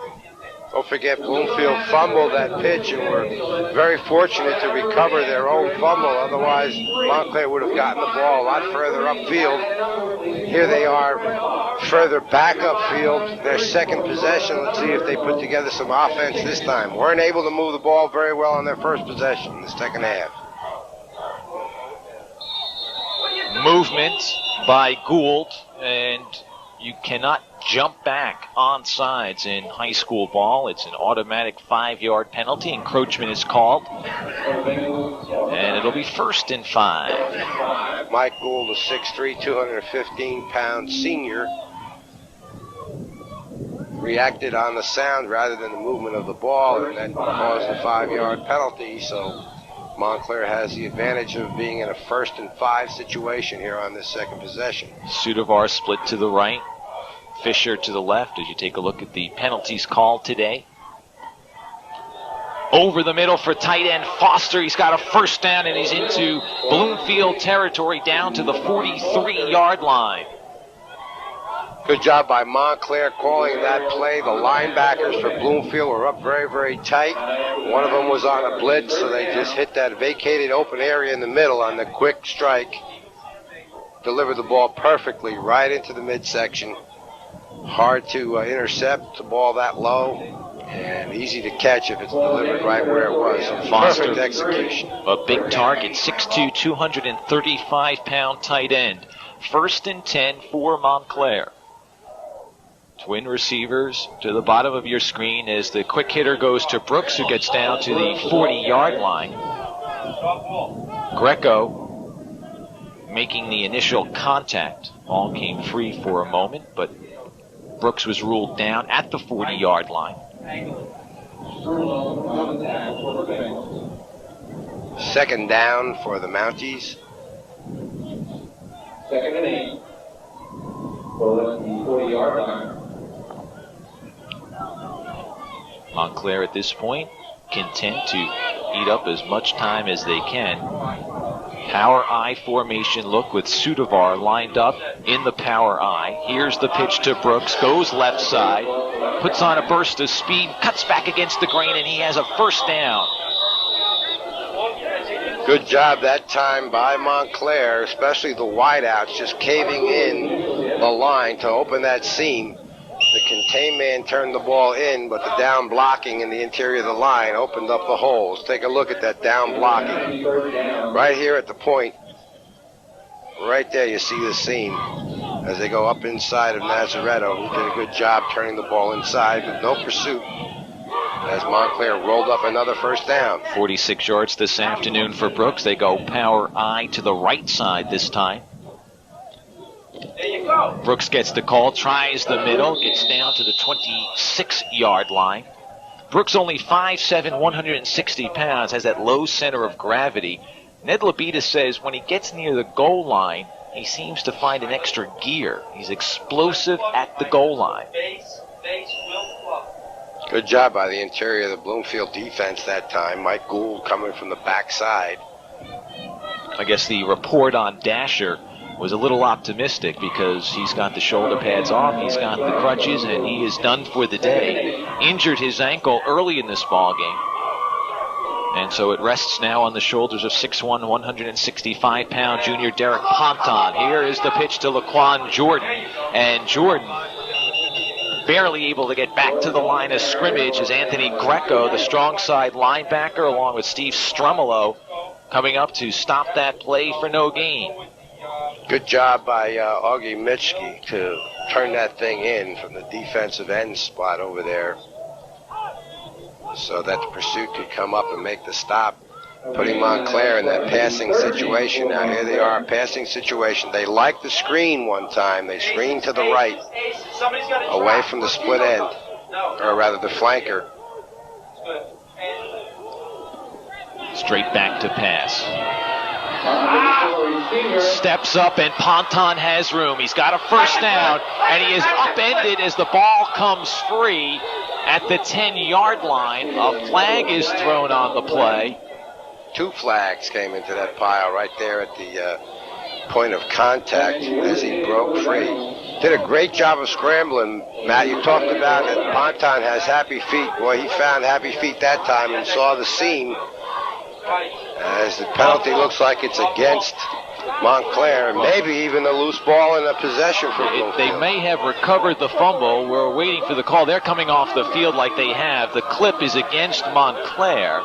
Don't forget, Bloomfield fumbled that pitch and were very fortunate to recover their own fumble. Otherwise, Montclair would have gotten the ball a lot further upfield. Here they are further back upfield, their second possession. Let's see if they put together some offense this time. Weren't able to move the ball very well on their first possession in the second half. Movement by Gould, and you cannot jump back on sides in high school ball. It's an automatic 5-yard penalty. Encroachment is called. And it'll be 1st and 5. Mike Gould, a 6'3", 215-pound senior, reacted on the sound rather than the movement of the ball, and that caused a 5-yard penalty. So Montclair has the advantage of being in a 1st and 5 situation here on this second possession. Sudavar split to the right. Fisher to the left as you take a look at the penalties called today. Over the middle for tight end Foster. He's got a first down and he's into Bloomfield territory down to the 43-yard line. Good job by Montclair calling that play. The linebackers for Bloomfield were up very, very tight. One of them was on a blitz, so they just hit that vacated open area in the middle on the quick strike. Delivered the ball perfectly right into the midsection. Hard to intercept the ball that low, and easy to catch if it's delivered right where it was. So perfect execution. A big target, 6'2", 235-pound tight end. 1st and 10 for Montclair. Twin receivers to the bottom of your screen as the quick hitter goes to Brooks, who gets down to the 40-yard line. Greco making the initial contact. Ball came free for a moment, but Brooks was ruled down at the 40-yard line. Second down for the Mounties. 2nd and 8. For the 40-yard line. Montclair at this point content to eat up as much time as they can. Power I formation look with Sudavar lined up in the power I. Here's the pitch to Brooks, goes left side, puts on a burst of speed, cuts back against the grain, and he has a first down. Good job that time by Montclair, especially the wideouts just caving in the line to open that seam. The contain man turned the ball in, but the down blocking in the interior of the line opened up the holes. Take a look at that down blocking. Right here at the point, right there you see the seam as they go up inside of Nazaretto, who did a good job turning the ball inside with no pursuit. as Montclair rolled up another first down. 46 yards this afternoon for Brooks. They go power I to the right side this time. There you go. Brooks gets the call, tries the middle, gets down to the 26-yard line. Brooks only 5'7", 160 pounds, has that low center of gravity. Ned Labita says when he gets near the goal line, he seems to find an extra gear. He's explosive at the goal line. Base will flow. Good job by the interior of the Bloomfield defense that time. Mike Gould coming from the backside. I guess the report on Dasher was a little optimistic because he's got the shoulder pads off, he's got the crutches, and he is done for the day. Injured his ankle early in this ball game. And so it rests now on the shoulders of 6'1", 165-pound junior Derek Ponton. Here is the pitch to Laquan Jordan. And Jordan barely able to get back to the line of scrimmage as Anthony Greco, the strong side linebacker, along with Steve Strumolo, coming up to stop that play for no gain. Good job by Augie Mitchke to turn that thing in from the defensive end spot over there so that the pursuit could come up and make the stop, putting Montclair in that passing situation. Now here they are, passing situation. They like the screen one time. They screen to the right, away from the split end, or rather the flanker. Straight back to pass. Steps up and Ponton has room. He's got a first down and he is upended as the ball comes free at the 10-yard line. A flag is thrown on the play. 2 flags came into that pile right there at the point of contact as he broke free. Did a great job of scrambling. Matt, you talked about it. Ponton has happy feet. Boy, he found happy feet that time and saw the seam. As the penalty looks like it's against Montclair, and maybe even a loose ball in a possession for Bloomfield. They may have recovered the fumble. We're waiting for the call. They're coming off the field like they have. The clip is against Montclair.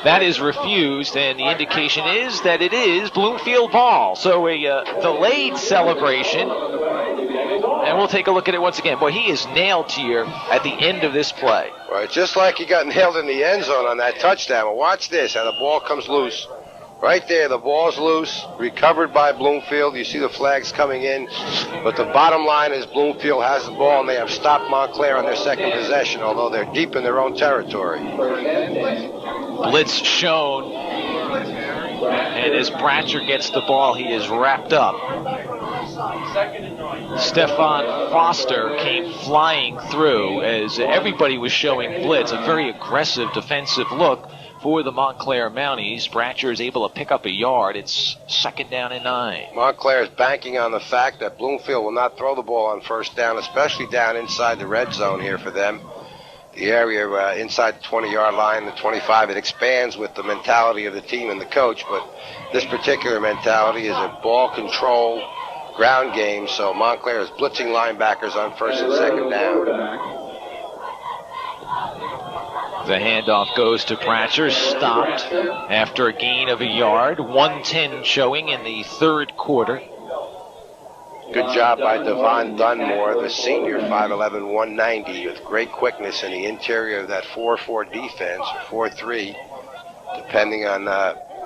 That is refused, and the indication is that it is Bloomfield ball. So a delayed celebration, and we'll take a look at it once again. Boy, he is nailed here at the end of this play. Right, just like he got nailed in the end zone on that touchdown. Well, watch this, how the ball comes loose. Right there, the ball's loose, recovered by Bloomfield. You see the flags coming in. But the bottom line is Bloomfield has the ball, and they have stopped Montclair on their second possession, although they're deep in their own territory. Blitz shown. And as Bratcher gets the ball, he is wrapped up. Stefan Foster came flying through as everybody was showing blitz. A very aggressive defensive look for the Montclair Mounties. Bratcher is able to pick up a yard. It's 2nd down and 9. Montclair is banking on the fact that Bloomfield will not throw the ball on first down, especially down inside the red zone here for them. The area inside the 20-yard line, the 25, it expands with the mentality of the team and the coach, but this particular mentality is a ball control ground game, so Montclair is blitzing linebackers on 1st and 2nd down. The handoff goes to Bratcher, stopped after a gain of a yard. 1:10 showing in the 3rd quarter. Good job by Devon Dunmore, the senior, 5'11", 190, with great quickness in the interior of that 4-4 defense, or 4-3, depending on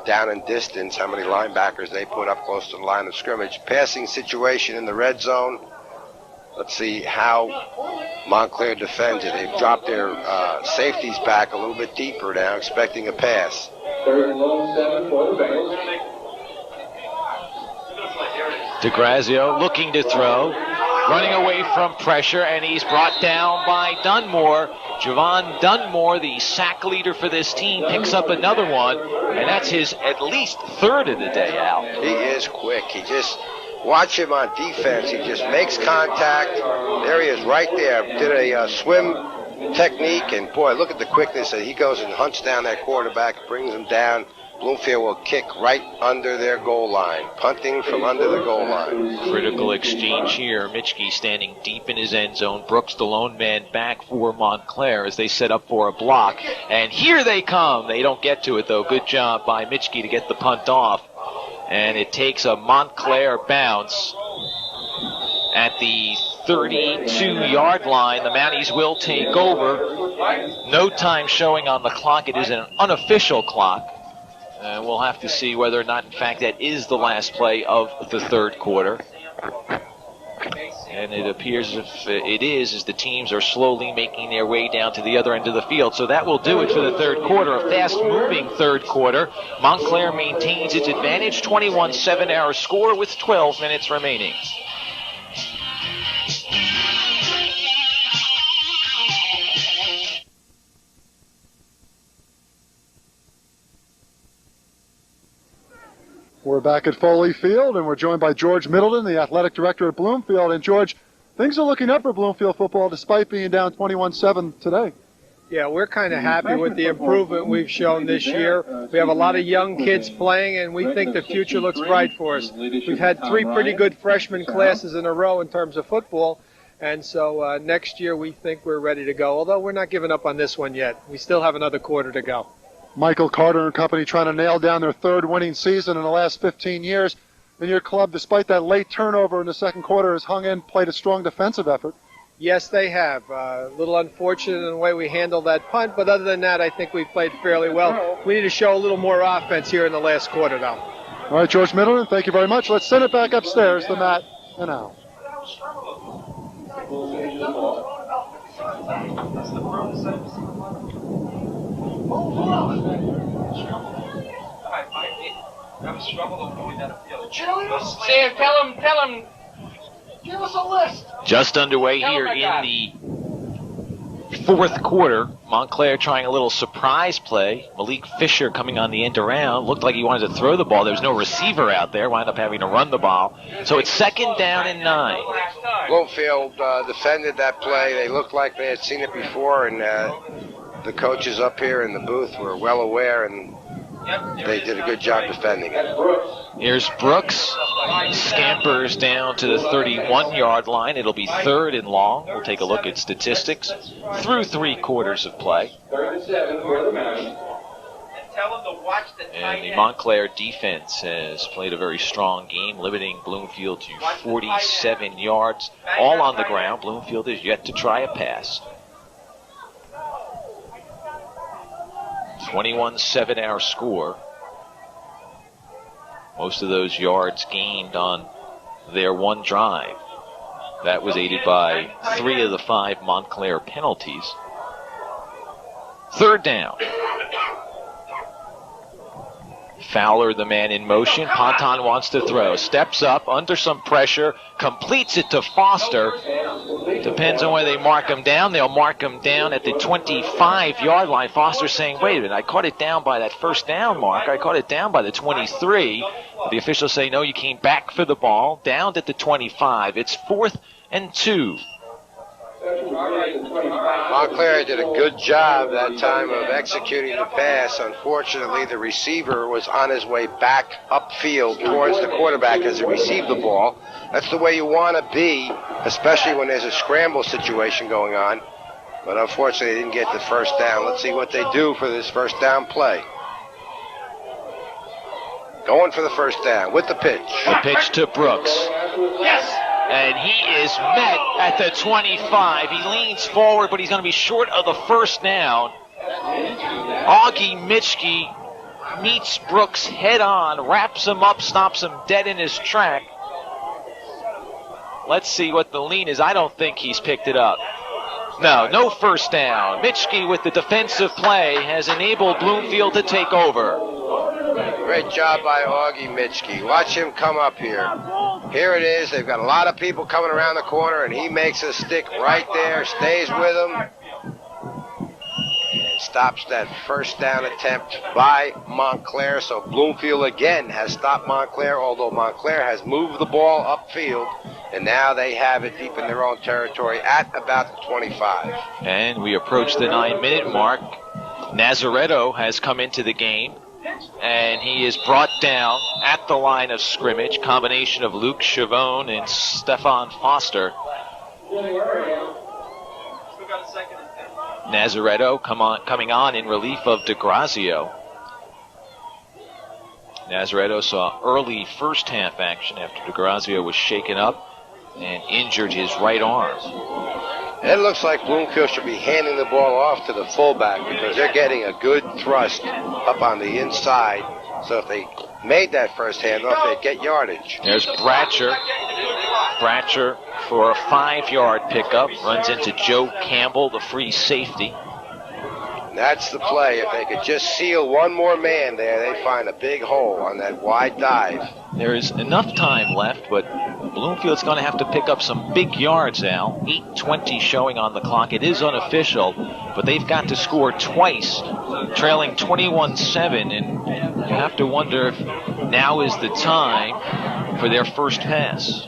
down and distance, how many linebackers they put up close to the line of scrimmage. Passing situation in the red zone. Let's see how Montclair defends it. They've dropped their safeties back a little bit deeper now, expecting a pass. 3rd and long, 7 for the Bengals. DeGrazio looking to throw, running away from pressure, and he's brought down by Dunmore. Javon Dunmore, the sack leader for this team, picks up another one, and that's his at least 3rd of the day out. He is quick. He just, watch him on defense. He just makes contact. There he is right there. Did a swim technique, and boy, look at the quickness that he goes and hunts down that quarterback, brings him down. Bloomfield will kick right under their goal line, punting from under the goal line. Critical exchange here. Mitchke standing deep in his end zone. Brooks, the lone man, back for Montclair as they set up for a block. And here they come. They don't get to it, though. Good job by Mitchke to get the punt off. And it takes a Montclair bounce at the 32-yard line. The Mounties will take over. No time showing on the clock. It is an unofficial clock. And we'll have to see whether or not, in fact, that is the last play of the third quarter. And it appears if it is, as the teams are slowly making their way down to the other end of the field. So that will do it for the third quarter. A fast-moving third quarter. Montclair maintains its advantage. 21-7 our score with 12 minutes remaining. We're back at Foley Field, and we're joined by George Middleton, the athletic director at Bloomfield. And, George, things are looking up for Bloomfield football despite being down 21-7 today. Yeah, we're kind of happy with the improvement we've shown this year. We have a lot of young kids playing, and we think the future looks bright for us. We've had 3 pretty good freshman classes in a row in terms of football, and so next year we think we're ready to go, although we're not giving up on this one yet. We still have another quarter to go. Michael Carter and company trying to nail down their 3rd winning season in the last 15 years. And your club, despite that late turnover in the second quarter, has hung in, played a strong defensive effort. Yes, they have. A little unfortunate in the way we handled that punt, but other than that, I think we played fairly well. We need to show a little more offense here in the last quarter, though. All right, George Middleton, thank you very much. Let's send it back upstairs to Matt and Al. Sam, tell him. Give us a list. Just underway here in the fourth quarter. Montclair trying a little surprise play. Malik Fisher coming on the end around. Looked like he wanted to throw the ball. There was no receiver out there. Wound up having to run the ball. So it's 2nd down and 9. Bloomfield defended that play. They looked like they had seen it before, and the coaches up here in the booth were well aware, and they did a good job defending it. Here's Brooks. Scampers down to the 31-yard line. It'll be 3rd and long. We'll take a look at statistics through 3 quarters of play. And the Montclair defense has played a very strong game, limiting Bloomfield to 47 yards, all on the ground. Bloomfield is yet to try a pass. 21-7 our score. Most of those yards gained on their one drive. That was aided by 3 of the 5 Montclair penalties. 3rd down. Fowler, the man in motion. Ponton wants to throw. Steps up under some pressure. Completes it to Foster. Depends on where they mark him down. They'll mark him down at the 25-yard line. Foster saying, wait a minute, I caught it down by that 1st down mark. I caught it down by the 23. The officials say, no, you came back for the ball. Down at the 25. It's 4th and 2. Montclair did a good job that time of executing the pass. Unfortunately, the receiver was on his way back upfield towards the quarterback as he received the ball. That's the way you want to be, especially when there's a scramble situation going on. But unfortunately, they didn't get the 1st down. Let's see what they do for this 1st down play. Going for the 1st down with the pitch. The pitch to Brooks. Yes. And he is met at the 25. He leans forward, but he's going to be short of the 1st down. Augie Mitchke meets Brooks head on, wraps him up, stops him dead in his track. Let's see what the lean is. I don't think he's picked it up. No 1st down. Mitchke with the defensive play has enabled Bloomfield to take over. Great job by Augie Mitchke. Watch him come up here. Here it is. They've got a lot of people coming around the corner, and he makes a stick right there, stays with them, and stops that 1st down attempt by Montclair. So Bloomfield again has stopped Montclair, although Montclair has moved the ball upfield, and now they have it deep in their own territory at about the 25. And we approach the 9-minute mark. Nazaretto has come into the game, and he is brought down at the line of scrimmage. Combination of Luke Chavone and Stefan Foster. Nazaretto coming on in relief of DeGrazio. Nazaretto saw early 1st half action after DeGrazio was shaken up. and injured his right arm. It looks like Bloomfield should be handing the ball off to the fullback because they're getting a good thrust up on the inside. So if they made that first handoff, they'd get yardage. There's Bratcher. Bratcher for a 5-yard pickup. Runs into Joe Campbell, the free safety. That's the play. If they could just seal one more man there, they'd find a big hole on that wide dive. There is enough time left, but Bloomfield's going to have to pick up some big yards now. 8:20 showing on the clock. It is unofficial, but they've got to score twice, trailing 21-7, and you have to wonder if now is the time for their first pass.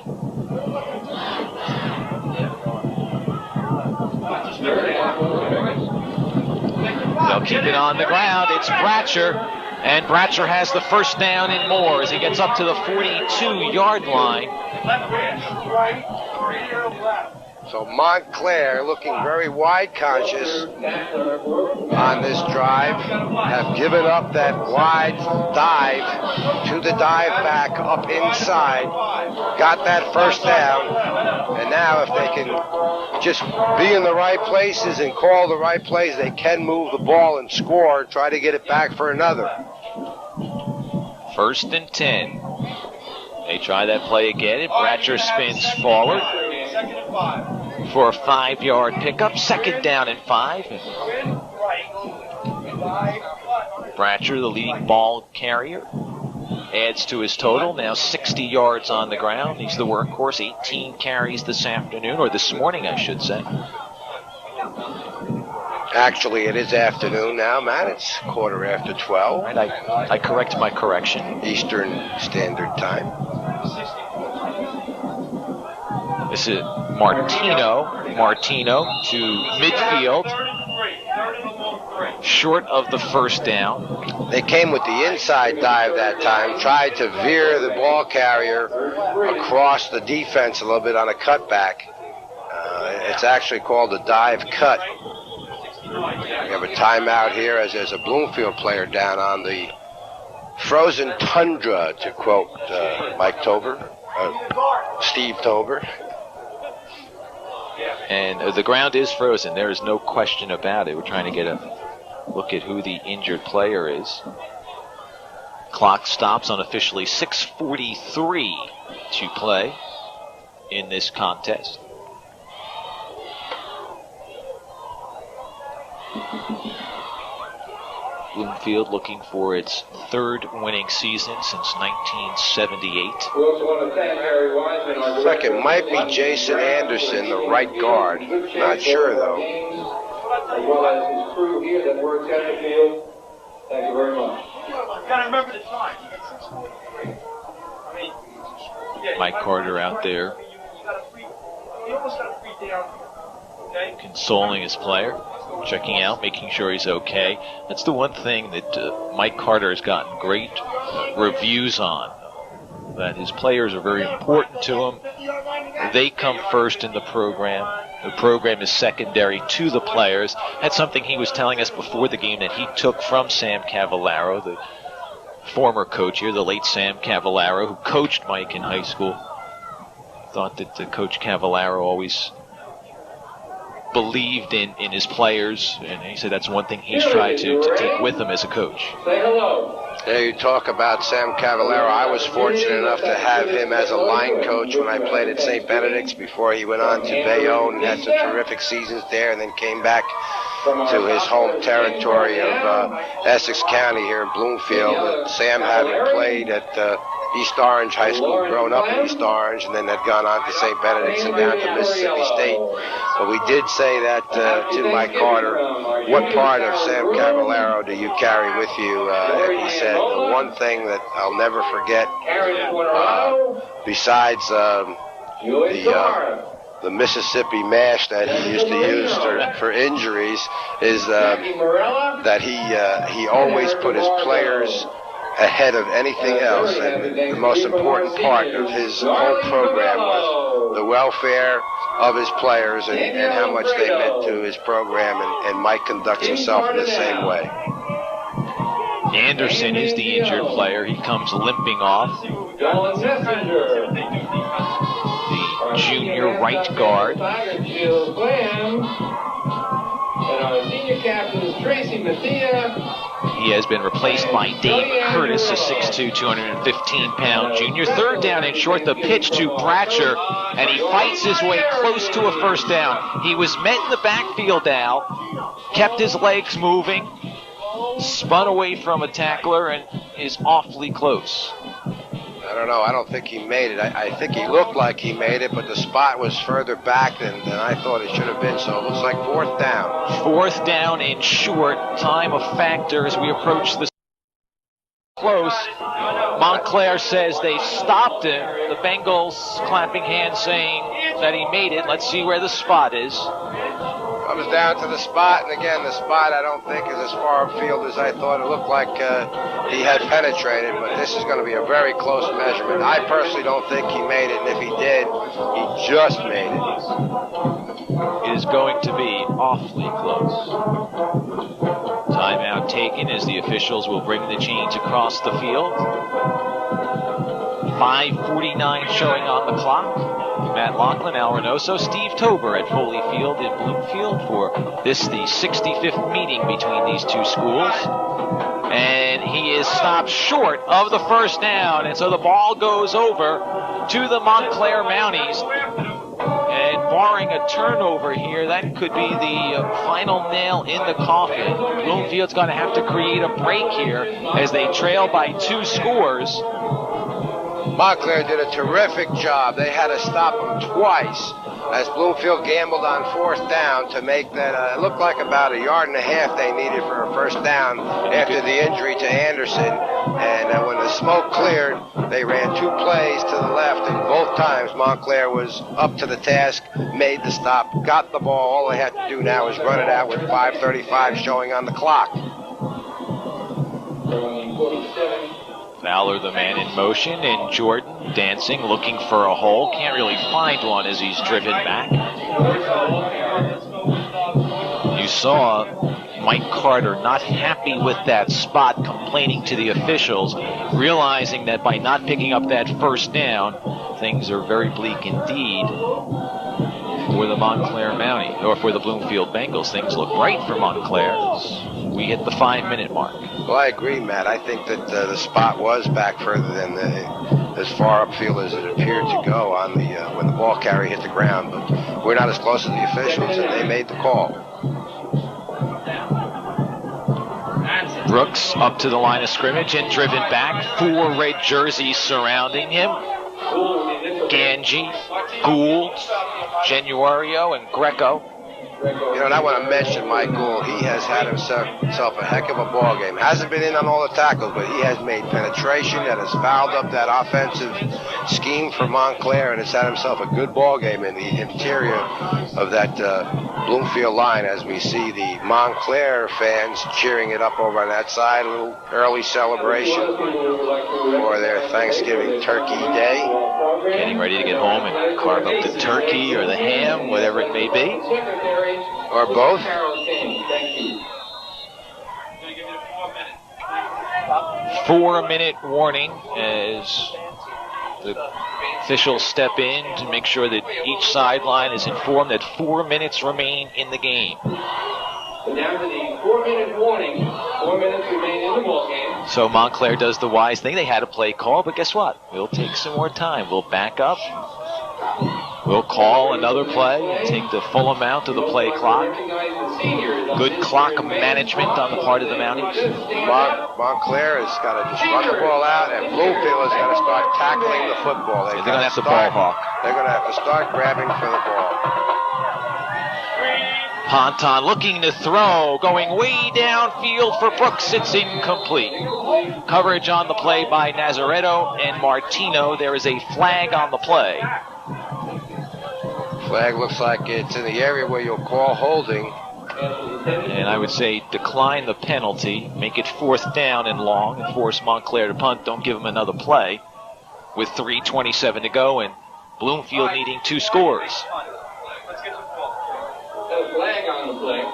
They'll keep it on the ground. It's Bratcher, and Bratcher has the first down and more as he gets up to the 42-yard line. So Montclair, looking very wide conscious on this drive, have given up that wide dive to the dive back up inside, got that first down, and now if they can just be in the right places and call the right plays, they can move the ball and score, try to get it back for another. 1st and 10. They try that play again, and Bratcher spins forward for a 5-yard pickup. 2nd down and 5. Bratcher, the leading ball carrier, adds to his total. Now 60 yards on the ground. He's the workhorse. 18 carries this afternoon, or this morning, I should say. Actually, it is afternoon now, Matt. It's 12:15. Right, I correct my correction. Eastern Standard Time. This is Martino to midfield, short of the first down. They came with the inside dive that time, tried to veer the ball carrier across the defense a little bit on a cutback. It's actually called a dive cut. We have a timeout here as there's a Bloomfield player down on the frozen tundra, to quote Steve Tober. And the ground is frozen. There is no question about it. We're trying to get a look at who the injured player is. Clock stops unofficially. 6:43 to play in this contest. Bloomfield looking for its 3rd winning season since 1978. Second might be Jason Anderson, the right guard. Not sure, though. As well as his crew here that works at the field. Thank you very much. You gotta remember the time. Mike Carter out there consoling his player, checking out, making sure he's okay. That's the one thing that Mike Carter has gotten great reviews on, that his players are very important to him. They come first in the program. The program is secondary to the players. That's something he was telling us before the game that he took from Sam Cavallaro, the former coach here, the late Sam Cavallaro, who coached Mike in high school. Thought that Coach Cavallaro always believed in his players, and he said that's one thing he's tried to take with him as a coach. Say hello. There you talk about Sam Cavallaro. I was fortunate enough to have him as a line coach when I played at St. Benedict's before he went on to Bayonne and had some terrific seasons there, and then came back to his home territory of Essex County here in Bloomfield. Sam, having played at East Orange High School, grown up in East Orange, and then had gone on to St. Benedict's and down to Mississippi State. But we did say that to Mike Carter, what part of Sam Cavallaro do you carry with you? And he said, the one thing that I'll never forget, besides the Mississippi mash that he used to use for injuries, is that he always put his players ahead of anything else, and the most important part of his whole program was the welfare of his players and how much they meant to his program, and Mike conducts himself in the same way. Anderson is the injured player. He comes limping off. Donald Messenger. The junior right guard. And our senior captain is Tracy Mattia. He has been replaced by Dave Curtis, a 6'2", 215-pound junior. Third down and short, the pitch to Bratcher, and he fights his way close to a first down. He was met in the backfield, Al, kept his legs moving, spun away from a tackler, and is awfully close. I don't know. I don't think he made it. I think he looked like he made it, but the spot was further back than I thought it should have been, so it looks like fourth down. Fourth down and short. Time of factor as we approach the close. Montclair says they stopped him. The Bengals clapping hands saying that he made it. Let's see where the spot is. Comes down to the spot, and again, the spot I don't think is as far upfield as I thought. It looked like he had penetrated, but this is going to be a very close measurement. I personally don't think he made it, and if he did, he just made it. It is going to be awfully close. Timeout taken as the officials will bring the chains across the field. 5:49 showing on the clock. Matt Lachlan, Al Reynoso, Steve Tober at Foley Field in Bloomfield for the 65th meeting between these two schools. And he is stopped short of the first down, and so the ball goes over to the Montclair Mounties. And barring a turnover here, that could be the final nail in the coffin. Bloomfield's going to have to create a break here as they trail by 2 scores. Montclair did a terrific job. They had to stop him twice as Bloomfield gambled on fourth down to make that it looked like about 1.5 yards they needed for a first down after the injury to Anderson. And when the smoke cleared, they ran 2 plays to the left, and both times Montclair was up to the task, made the stop, got the ball. All they had to do now is run it out with 5:35 showing on the clock. Fowler, the man in motion, and Jordan dancing, looking for a hole. Can't really find one as he's driven back. You saw Mike Carter not happy with that spot, complaining to the officials, realizing that by not picking up that first down, things are very bleak indeed for the Montclair Mountie, or for the Bloomfield Bengals. Things look bright for Montclair. We hit the 5-minute mark. Well, I agree, Matt. I think that the spot was back further than as far upfield as it appeared to go on the when the ball carrier hit the ground. But we're not as close as the officials, and they made the call. Brooks up to the line of scrimmage and driven back. 4 red jerseys surrounding him. Ganji, Gould, Genuario, and Greco. You know, and I want to mention Mike Gould. He has had himself a heck of a ball game. Hasn't been in on all the tackles, but he has made penetration that has fouled up that offensive scheme for Montclair, and has had himself a good ball game in the interior of that Bloomfield line as we see the Montclair fans cheering it up over on that side. A little early celebration for their Thanksgiving Turkey Day. Getting ready to get home and carve up the turkey or the ham, whatever it may be. Or both. 4-minute warning as the officials step in to make sure that each sideline is informed that 4 minutes remain in the game. Down to the 4-minute warning. 4 minutes remain in the ball game. So Montclair does the wise thing. They had a play call, but guess what? We'll take some more time. We'll back up. We'll call another play and take the full amount of the play clock. Good clock management on the part of the Mounties. Montclair has got to just run the ball out, and Bloomfield has got to start tackling the football. They're going to have to ball hawk. They're going to have to start grabbing for the ball. Ponton looking to throw, going way downfield for Brooks. It's incomplete. Coverage on the play by Nazaretto and Martino. There is a flag on the play. Flag looks like it's in the area where you'll call holding. And I would say decline the penalty, make it 4th down and long, and force Montclair to punt. Don't give them another play with 3:27 to go, and Bloomfield needing 2 scores. Flag on the play.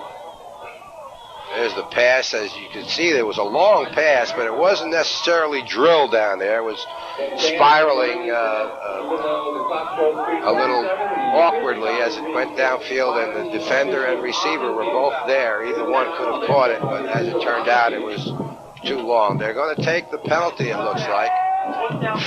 There's the pass. As you can see, there was a long pass, but it wasn't necessarily drilled down there. It was spiraling a little awkwardly as it went downfield, and the defender and receiver were both there. Either one could have caught it, but as it turned out, it was too long. They're going to take the penalty, it looks like,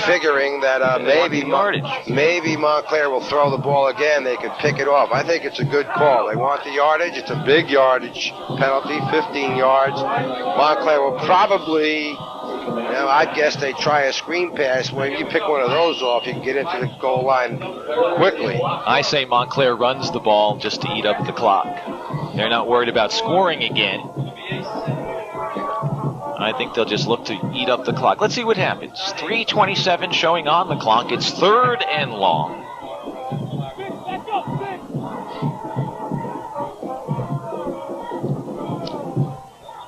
figuring that maybe Montclair will throw the ball again. They could pick it off. I think it's a good call. They want the yardage. It's a big yardage penalty, 15 yards. Montclair will probably, I'd guess they try a screen pass. When you pick one of those off, you can get into the goal line quickly. I say Montclair runs the ball just to eat up the clock. They're not worried about scoring again. I think they'll just look to eat up the clock. Let's see what happens. 3:27 showing on the clock. It's 3rd and long.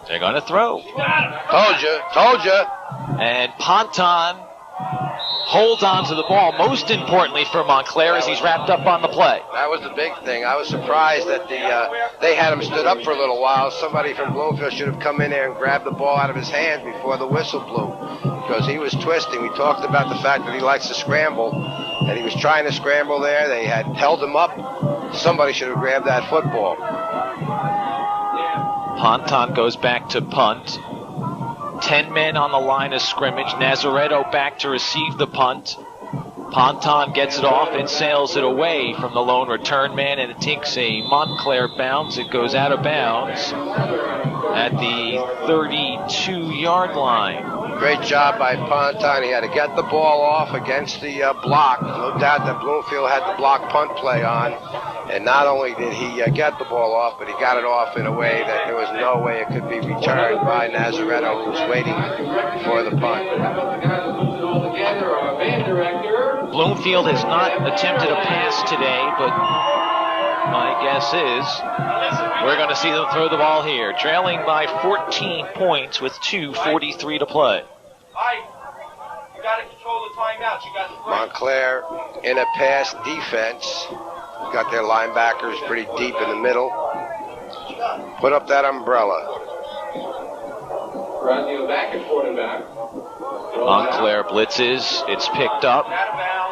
They're going to throw. Told you. And Ponton holds on to the ball, most importantly for Montclair, as he's wrapped up on the play. That was the big thing. I was surprised that they had him stood up for a little while. Somebody from Bloomfield should have come in there and grabbed the ball out of his hands before the whistle blew, because he was twisting. We talked about the fact that he likes to scramble, and he was trying to scramble there. They had held him up. Somebody should have grabbed that football. Ponton goes back to punt. 10 men on the line of scrimmage. Nazaretto back to receive the punt. Ponton gets it off and sails it away from the lone return man, and it takes a Montclair bounce. It goes out of bounds at the 32-yard line. Great job by Ponton. He had to get the ball off against the block. No doubt that Bloomfield had the block punt play on. And not only did he get the ball off, but he got it off in a way that there was no way it could be returned by Nazaretto, who was waiting for the punt. Bloomfield has not attempted a pass today, but my guess is we're going to see them throw the ball here. Trailing by 14 points with 2:43 to play. You got to control the timeouts. You got to Montclair in a pass defense. Got their linebackers pretty deep in the middle. Put up that umbrella. back at quarterback. Montclair blitzes. It's picked up.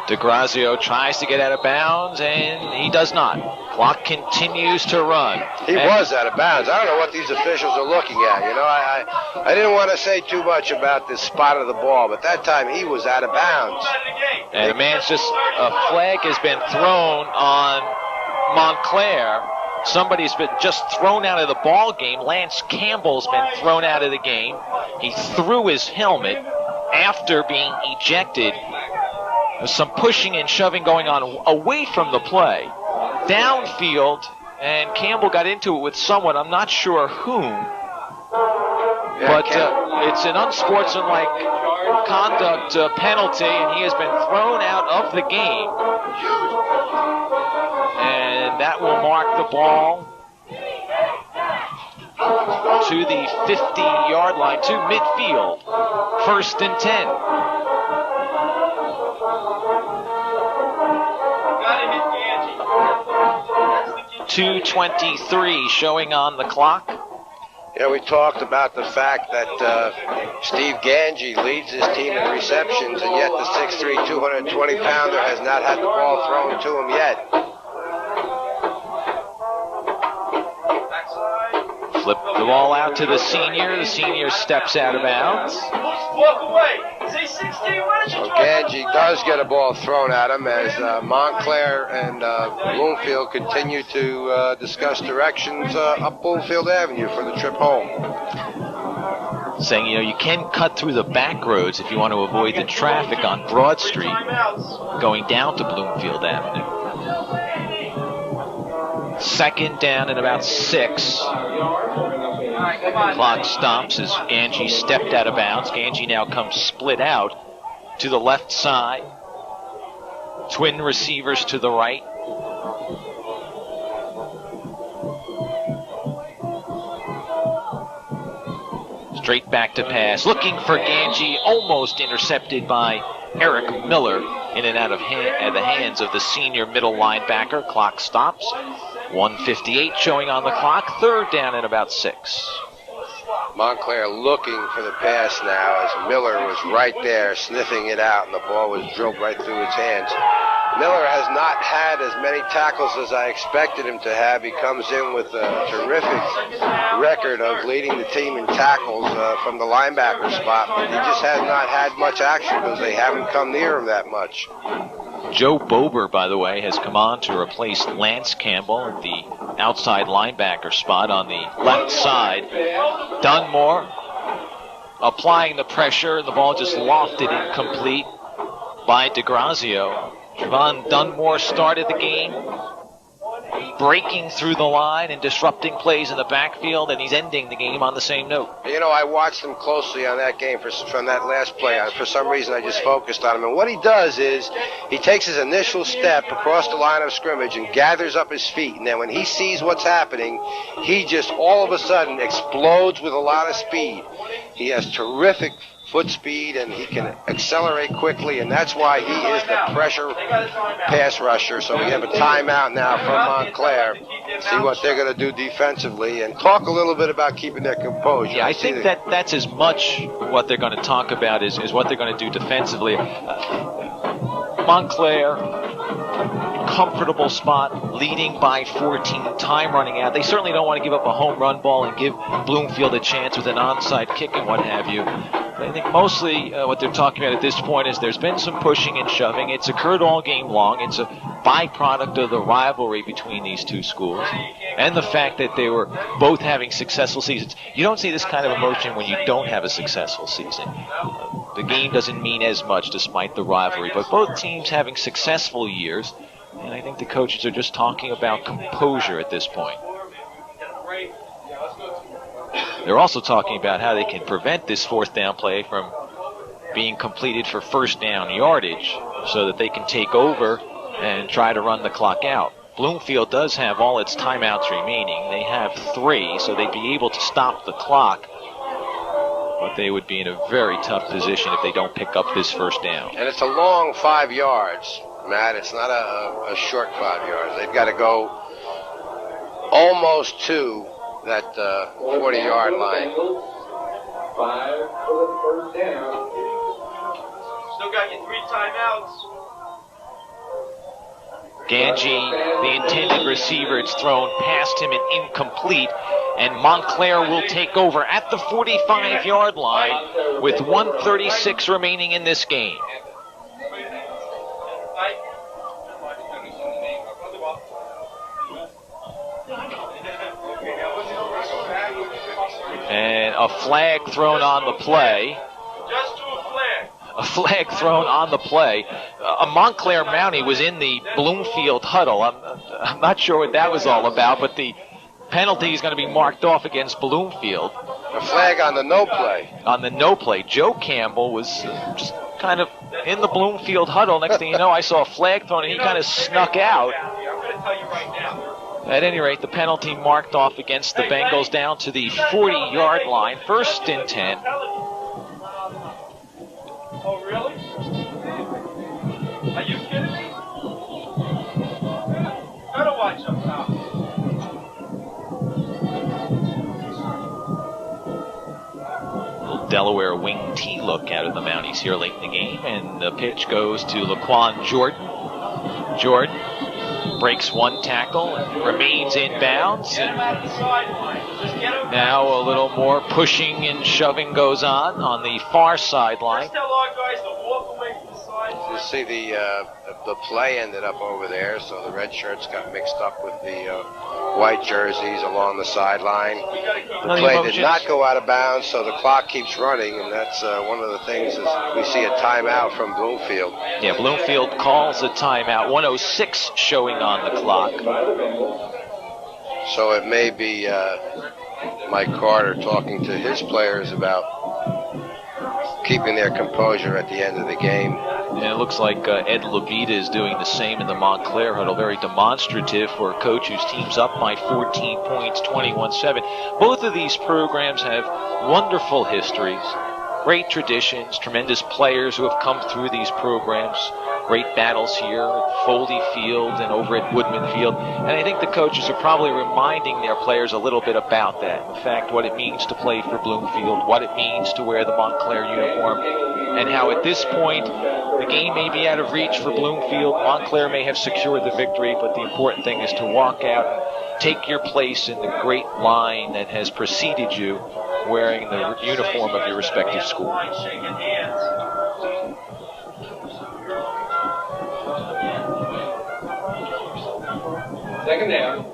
DeGrazio tries to get out of bounds, and he does not. Clock continues to run. He was out of bounds. I don't know what these officials are looking at. You know, I didn't want to say too much about this spot of the ball, but that time he was out of bounds. And the man's just, a flag has been thrown on Montclair. Somebody's been just thrown out of the ball game. Lance Campbell's been thrown out of the game. He threw his helmet after being ejected. There's some pushing and shoving going on away from the play. Downfield, and Campbell got into it with someone, I'm not sure whom. But it's an unsportsmanlike conduct penalty, and he has been thrown out of the game. And that will mark the ball to the 50-yard line, to midfield. 1st and 10. 2:23 showing on the clock. Yeah, we talked about the fact that Steve Ganji leads his team in receptions, and yet the 6'3", 220-pounder has not had the ball thrown to him yet. Flip the ball out to the senior. The senior steps out of bounds. Walk away. Say 16. Why don't you So Ganji does get a ball thrown at him as Montclair and Bloomfield continue to discuss directions up Bloomfield Avenue for the trip home. Saying, you know, you can cut through the back roads if you want to avoid the traffic on Broad Street going down to Bloomfield Avenue. 2nd down and about 6. Clock stops as Ganji stepped out of bounds. Ganji now comes split out to the left side. Twin receivers to the right. Straight back to pass. Looking for Ganji. Almost intercepted by Eric Miller. In and out of the hands of the senior middle linebacker. Clock stops. 1:58 showing on the clock. 3rd down and about 6. Montclair looking for the pass now as Miller was right there sniffing it out, and the ball was drilled right through his hands. Miller has not had as many tackles as I expected him to have. He comes in with a terrific record of leading the team in tackles from the linebacker spot, but he just has not had much action because they haven't come near him that much. Joe Bober, by the way, has come on to replace Lance Campbell at the outside linebacker spot on the left side. Dunmore applying the pressure, and the ball just lofted incomplete by DeGrazio. Javon Dunmore started the game breaking through the line and disrupting plays in the backfield, and he's ending the game on the same note. You know, I watched him closely on that game from that last play. For some reason, I just focused on him. And what he does is he takes his initial step across the line of scrimmage and gathers up his feet. And then when he sees what's happening, he just all of a sudden explodes with a lot of speed. He has terrific foot speed, and he can accelerate quickly, and that's why he is the pressure pass rusher. So we have a timeout now from Montclair. See what they're going to do defensively, and talk a little bit about keeping their composure. Yeah, I think that's as much what they're going to talk about is what they're going to do defensively. Montclair, comfortable spot, leading by 14, time running out. They certainly don't want to give up a home run ball and give Bloomfield a chance with an onside kick and what have you. I think mostly what they're talking about at this point is there's been some pushing and shoving. It's occurred all game long. It's a byproduct of the rivalry between these two schools and the fact that they were both having successful seasons. You don't see this kind of emotion when you don't have a successful season. The game doesn't mean as much despite the rivalry, but both teams having successful years, and I think the coaches are just talking about composure at this point. They're also talking about how they can prevent this fourth down play from being completed for first down yardage so that they can take over and try to run the clock out. Bloomfield does have all its timeouts remaining. They have 3, so they'd be able to stop the clock, but they would be in a very tough position if they don't pick up this first down. And it's a long 5 yards, Matt. It's not a short 5 yards. They've got to go almost to that 40-yard line. 5 for the first down. Still got your 3 timeouts. Ganji, the intended receiver, it's thrown past him and incomplete, and Montclair will take over at the 45-yard line with 1:36 remaining in this game. And a flag thrown on the play. Just to a flag. A flag thrown on the play. A Montclair Mountie was in the Bloomfield huddle. I'm not sure what that was all about, but the penalty is going to be marked off against Bloomfield. A flag on the no play. On the no play. Joe Campbell was just kind of in the Bloomfield huddle. Next thing you know, I saw a flag thrown, and he kind of snuck out. I'm going to tell you right now. At any rate, the penalty marked off against the Bengals down to the 40-yard line. 1st and 10. Oh, really? Are you kidding me? Gotta watch them now. Little Delaware wing T look out of the Mounties here late in the game, and the pitch goes to Laquan Jordan. Jordan breaks 1 tackle and remains in bounds. Get him out of the sideline. Just get him. Now a little more pushing and shoving goes on the far sideline. Just tell our guys to walk away from the sideline. You see the play ended up over there, so the red shirts got mixed up with the white jerseys along the sideline. The play did not go out of bounds, so the clock keeps running, and that's one of the things is we see a timeout from Bloomfield. Yeah, Bloomfield calls a timeout. 1:06 showing on the clock. So it may be Mike Carter talking to his players about keeping their composure at the end of the game. And it looks like Ed Levita is doing the same in the Montclair huddle. Very demonstrative for a coach whose team's up by 14 points, 21-7. Both of these programs have wonderful histories, great traditions, tremendous players who have come through these programs. great battles here at Foley Field and over at Woodman Field. And I think the coaches are probably reminding their players a little bit about that. In fact, what it means to play for Bloomfield, what it means to wear the Montclair uniform, and how at this point the game may be out of reach for Bloomfield. Montclair may have secured the victory, but the important thing is to walk out and take your place in the great line that has preceded you, wearing the uniform of your respective school. Second down.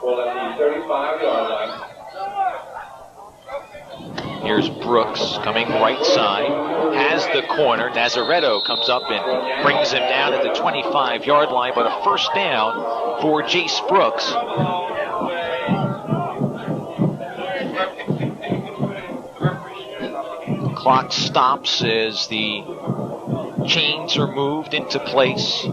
Well, at the 35-yard line. Here's Brooks coming right side, has the corner. Nazaretto comes up and brings him down at the 25-yard line, but a first down for Jace Brooks. The clock stops as the chains are moved into place.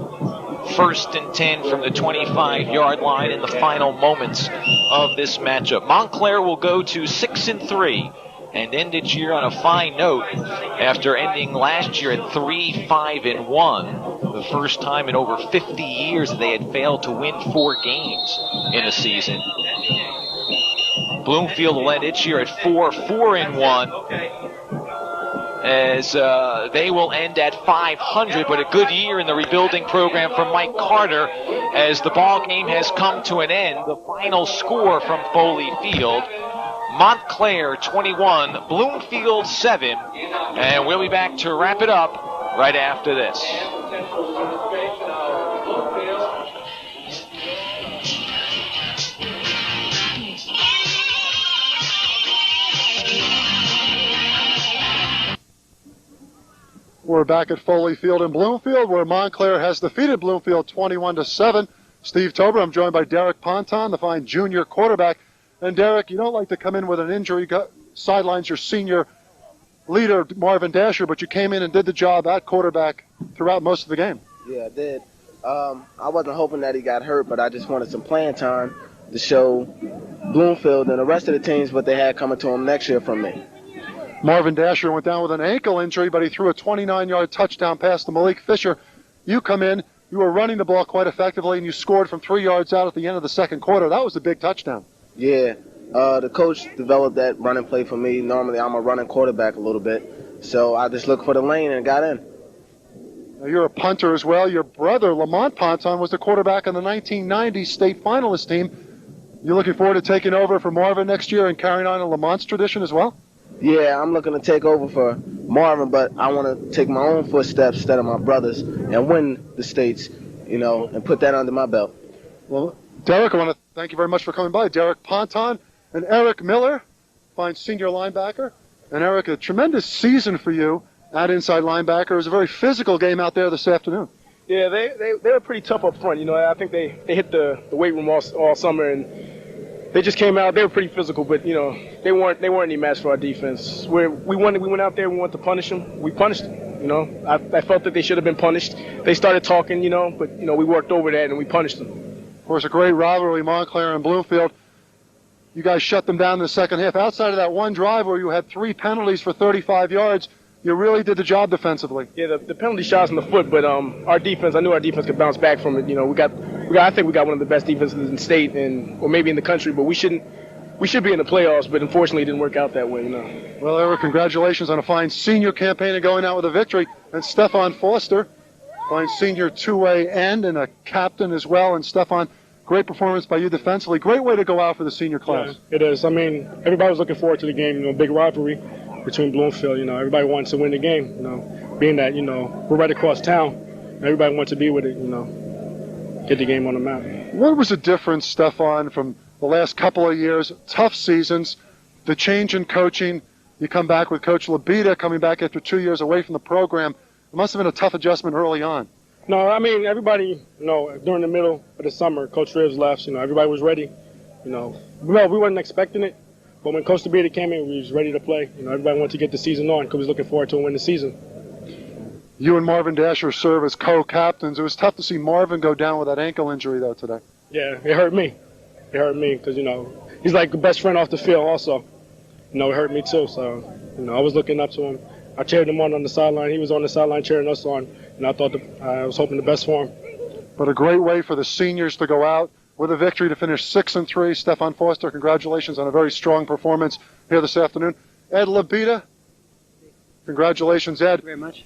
First and 10 from the 25-yard line in the final moments of this matchup. Montclair will go to 6-3 and end its year on a fine note after ending last year at 3-5-1. The first time in over 50 years that they had failed to win 4 games in a season. Bloomfield will end its year at 4-4-1. As they will end at 500, but a good year in the rebuilding program for Mike Carter as the ball game has come to an end. The final score from Foley Field, Montclair 21, Bloomfield 7, and we'll be back to wrap it up right after this. We're back at Foley Field in Bloomfield, where Montclair has defeated Bloomfield 21-7. Steve Tober, I'm joined by Derek Ponton, the fine junior quarterback. And Derek, you don't like to come in with an injury, sidelines your senior leader, Marvin Dasher, but you came in and did the job at quarterback throughout most of the game. Yeah, I did. I wasn't hoping that he got hurt, but I just wanted some playing time to show Bloomfield and the rest of the teams what they had coming to them next year from me. Marvin Dasher went down with an ankle injury, but he threw a 29-yard touchdown pass to Malik Fisher. You come in, you were running the ball quite effectively, and you scored from 3 yards out at the end of the second quarter. That was a big touchdown. Yeah, the coach developed that running play for me. Normally, I'm a running quarterback a little bit, so I just looked for the lane and got in. Now, you're a punter as well. Your brother, Lamont Ponton, was the quarterback on the 1990 state finalist team. You looking forward to taking over for Marvin next year and carrying on Lamont's tradition as well? Yeah, I'm looking to take over for Marvin, but I want to take my own footsteps instead of my brother's and win the states, and put that under my belt. Well, Derek, I want to thank you very much for coming by. Derek Ponton and Eric Miller, fine senior linebacker. And Eric, a tremendous season for you at inside linebacker. It was a very physical game out there this afternoon. Yeah, they were pretty tough up front. I think they hit the weight room all summer, and they just came out. They were pretty physical, but they weren't any match for our defense. We went out there. We wanted to punish them. We punished them. I felt that they should have been punished. They started talking, but we worked over that and we punished them. Of course, a great rivalry, Montclair and Bloomfield. You guys shut them down in the second half. Outside of that one drive where you had 3 penalties for 35 yards, you really did the job defensively. Yeah, the penalty shots in the foot, but our defense, I knew our defense could bounce back from it. I think we got one of the best defenses in the state or maybe in the country, but we should be in the playoffs, but unfortunately it didn't work out that way. Well, Eric, congratulations on a fine senior campaign and going out with a victory. And Stefan Foster, fine senior two-way end and a captain as well. And Stefan, great performance by you defensively. Great way to go out for the senior class. Yeah, it is. I mean, everybody was looking forward to the game. Big rivalry between Bloomfield. Everybody wanted to win the game. Being that we're right across town, everybody wants to be with it. Get the game on the map. What was the difference, Stefan, from the last couple of years, tough seasons, the change in coaching? You come back with Coach Labita coming back after 2 years away from the program. It must have been a tough adjustment early on. No, I mean, everybody, during the middle of the summer, Coach Rivers left, everybody was ready. We wasn't expecting it, but when Coach Labita came in, we was ready to play. Everybody wanted to get the season on because we was looking forward to win the season. You and Marvin Dasher serve as co-captains. It was tough to see Marvin go down with that ankle injury, though, today. Yeah, it hurt me. It hurt me because, he's like the best friend off the field also. It hurt me too. So, I was looking up to him. I cheered him on the sideline. He was on the sideline cheering us on, and I thought I was hoping the best for him. But a great way for the seniors to go out with a victory to finish 6-3. Stefan Foster, congratulations on a very strong performance here this afternoon. Ed Labita, congratulations, Ed. Thank you very much.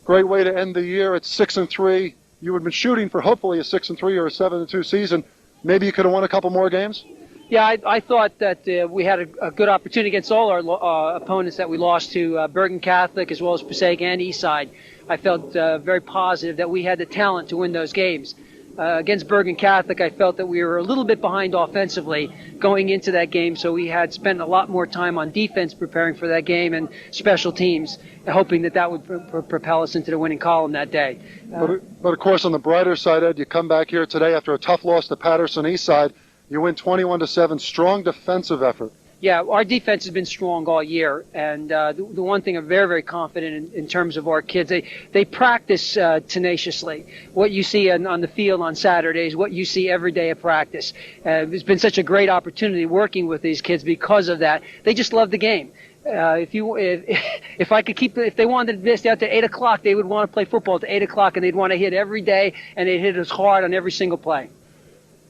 Great way to end the year at 6-3. You had been shooting for hopefully a 6-3 or a 7-2 season. Maybe you could have won a couple more games? Yeah, I thought that we had a good opportunity against all our opponents that we lost to, Bergen Catholic as well as Passaic and Eastside. I felt very positive that we had the talent to win those games. Against Bergen Catholic, I felt that we were a little bit behind offensively going into that game, so we had spent a lot more time on defense preparing for that game and special teams, hoping that would propel us into the winning column that day. But of course, on the brighter side, Ed, you come back here today after a tough loss to Patterson Eastside. You win 21-7, strong defensive effort. Yeah, our defense has been strong all year, and the one thing I'm very, very confident in terms of our kids, they practice tenaciously. What you see on the field on Saturdays, what you see every day at practice. It's been such a great opportunity working with these kids because of that. They just love the game. If I could if they wanted this out to 8 o'clock, they would want to play football at 8 o'clock, and they'd want to hit every day, and they'd hit us hard on every single play.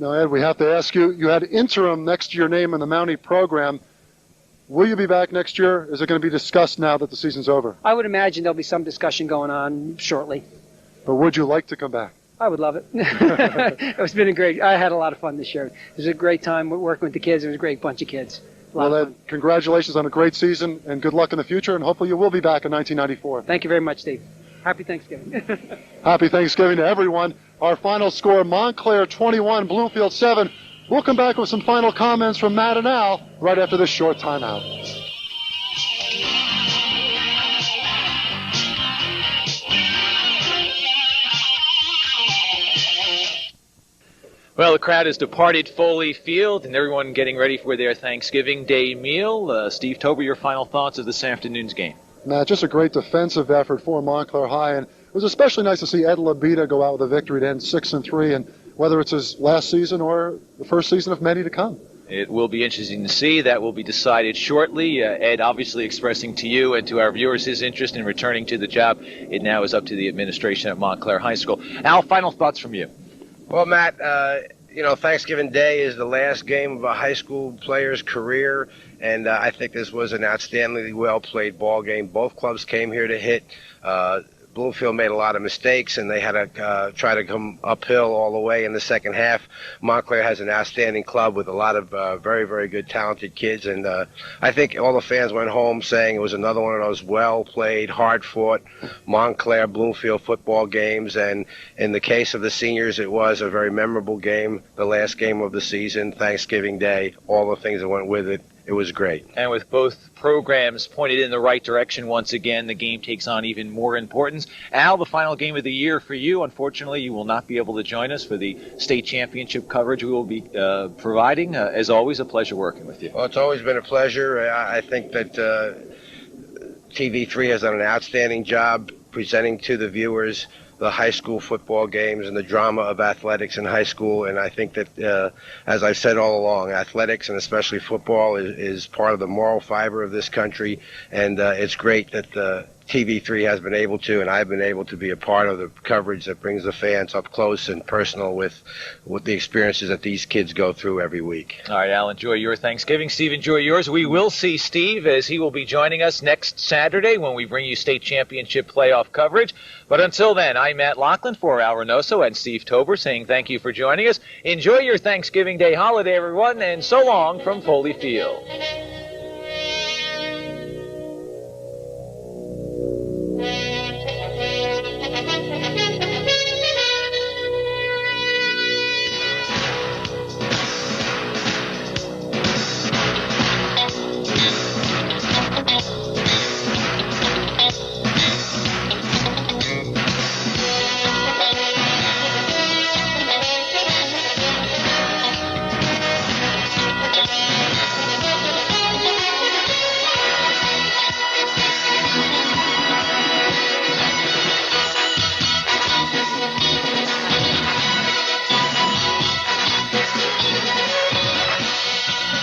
Now, Ed, we have to ask you, you had interim next to your name in the Mountie program. Will you be back next year? Is it going to be discussed now that the season's over? I would imagine there'll be some discussion going on shortly. But would you like to come back? I would love it. It's been I had a lot of fun this year. It was a great time working with the kids. It was a great bunch of kids. Well, Ed, congratulations on a great season, and good luck in the future, and hopefully you will be back in 1994. Thank you very much, Steve. Happy Thanksgiving. Happy Thanksgiving to everyone. Our final score, Montclair 21, Bloomfield 7. We'll come back with some final comments from Matt and Al right after this short timeout. Well, the crowd has departed Foley Field, and everyone getting ready for their Thanksgiving Day meal. Steve Tober, your final thoughts of this afternoon's game? Matt, just a great defensive effort for Montclair High, and it was especially nice to see Ed Labita go out with a victory to end 6-3, and whether it's his last season or the first season of many to come. It will be interesting to see. That will be decided shortly. Ed obviously expressing to you and to our viewers his interest in returning to the job. It now is up to the administration at Montclair High School. Al, final thoughts from you? Well, Matt, Thanksgiving Day is the last game of a high school player's career, and I think this was an outstandingly well-played ball game. Both clubs came here to hit. Bloomfield made a lot of mistakes, and they had to try to come uphill all the way in the second half. Montclair has an outstanding club with a lot of very, very good, talented kids, and I think all the fans went home saying it was another one of those well-played, hard-fought Montclair-Bloomfield football games, and in the case of the seniors, it was a very memorable game, the last game of the season, Thanksgiving Day, all the things that went with it. It was great. And with both programs pointed in the right direction once again, the game takes on even more importance. Al, the final game of the year for you. Unfortunately, you will not be able to join us for the state championship coverage we will be providing. As always, a pleasure working with you. Well, it's always been a pleasure. I think that TV3 has done an outstanding job presenting to the viewers the high school football games and the drama of athletics in high school. And I think that, as I've said all along, athletics and especially football is part of the moral fiber of this country. And it's great that TV3 has been able to, and I've been able to be a part of the coverage that brings the fans up close and personal with the experiences that these kids go through every week. All right, Al, enjoy your Thanksgiving. Steve, enjoy yours. We will see Steve as he will be joining us next Saturday when we bring you state championship playoff coverage. But until then, I'm Matt Lachlan for Al Reynoso and Steve Tober saying thank you for joining us. Enjoy your Thanksgiving Day holiday, everyone, and so long from Foley Field.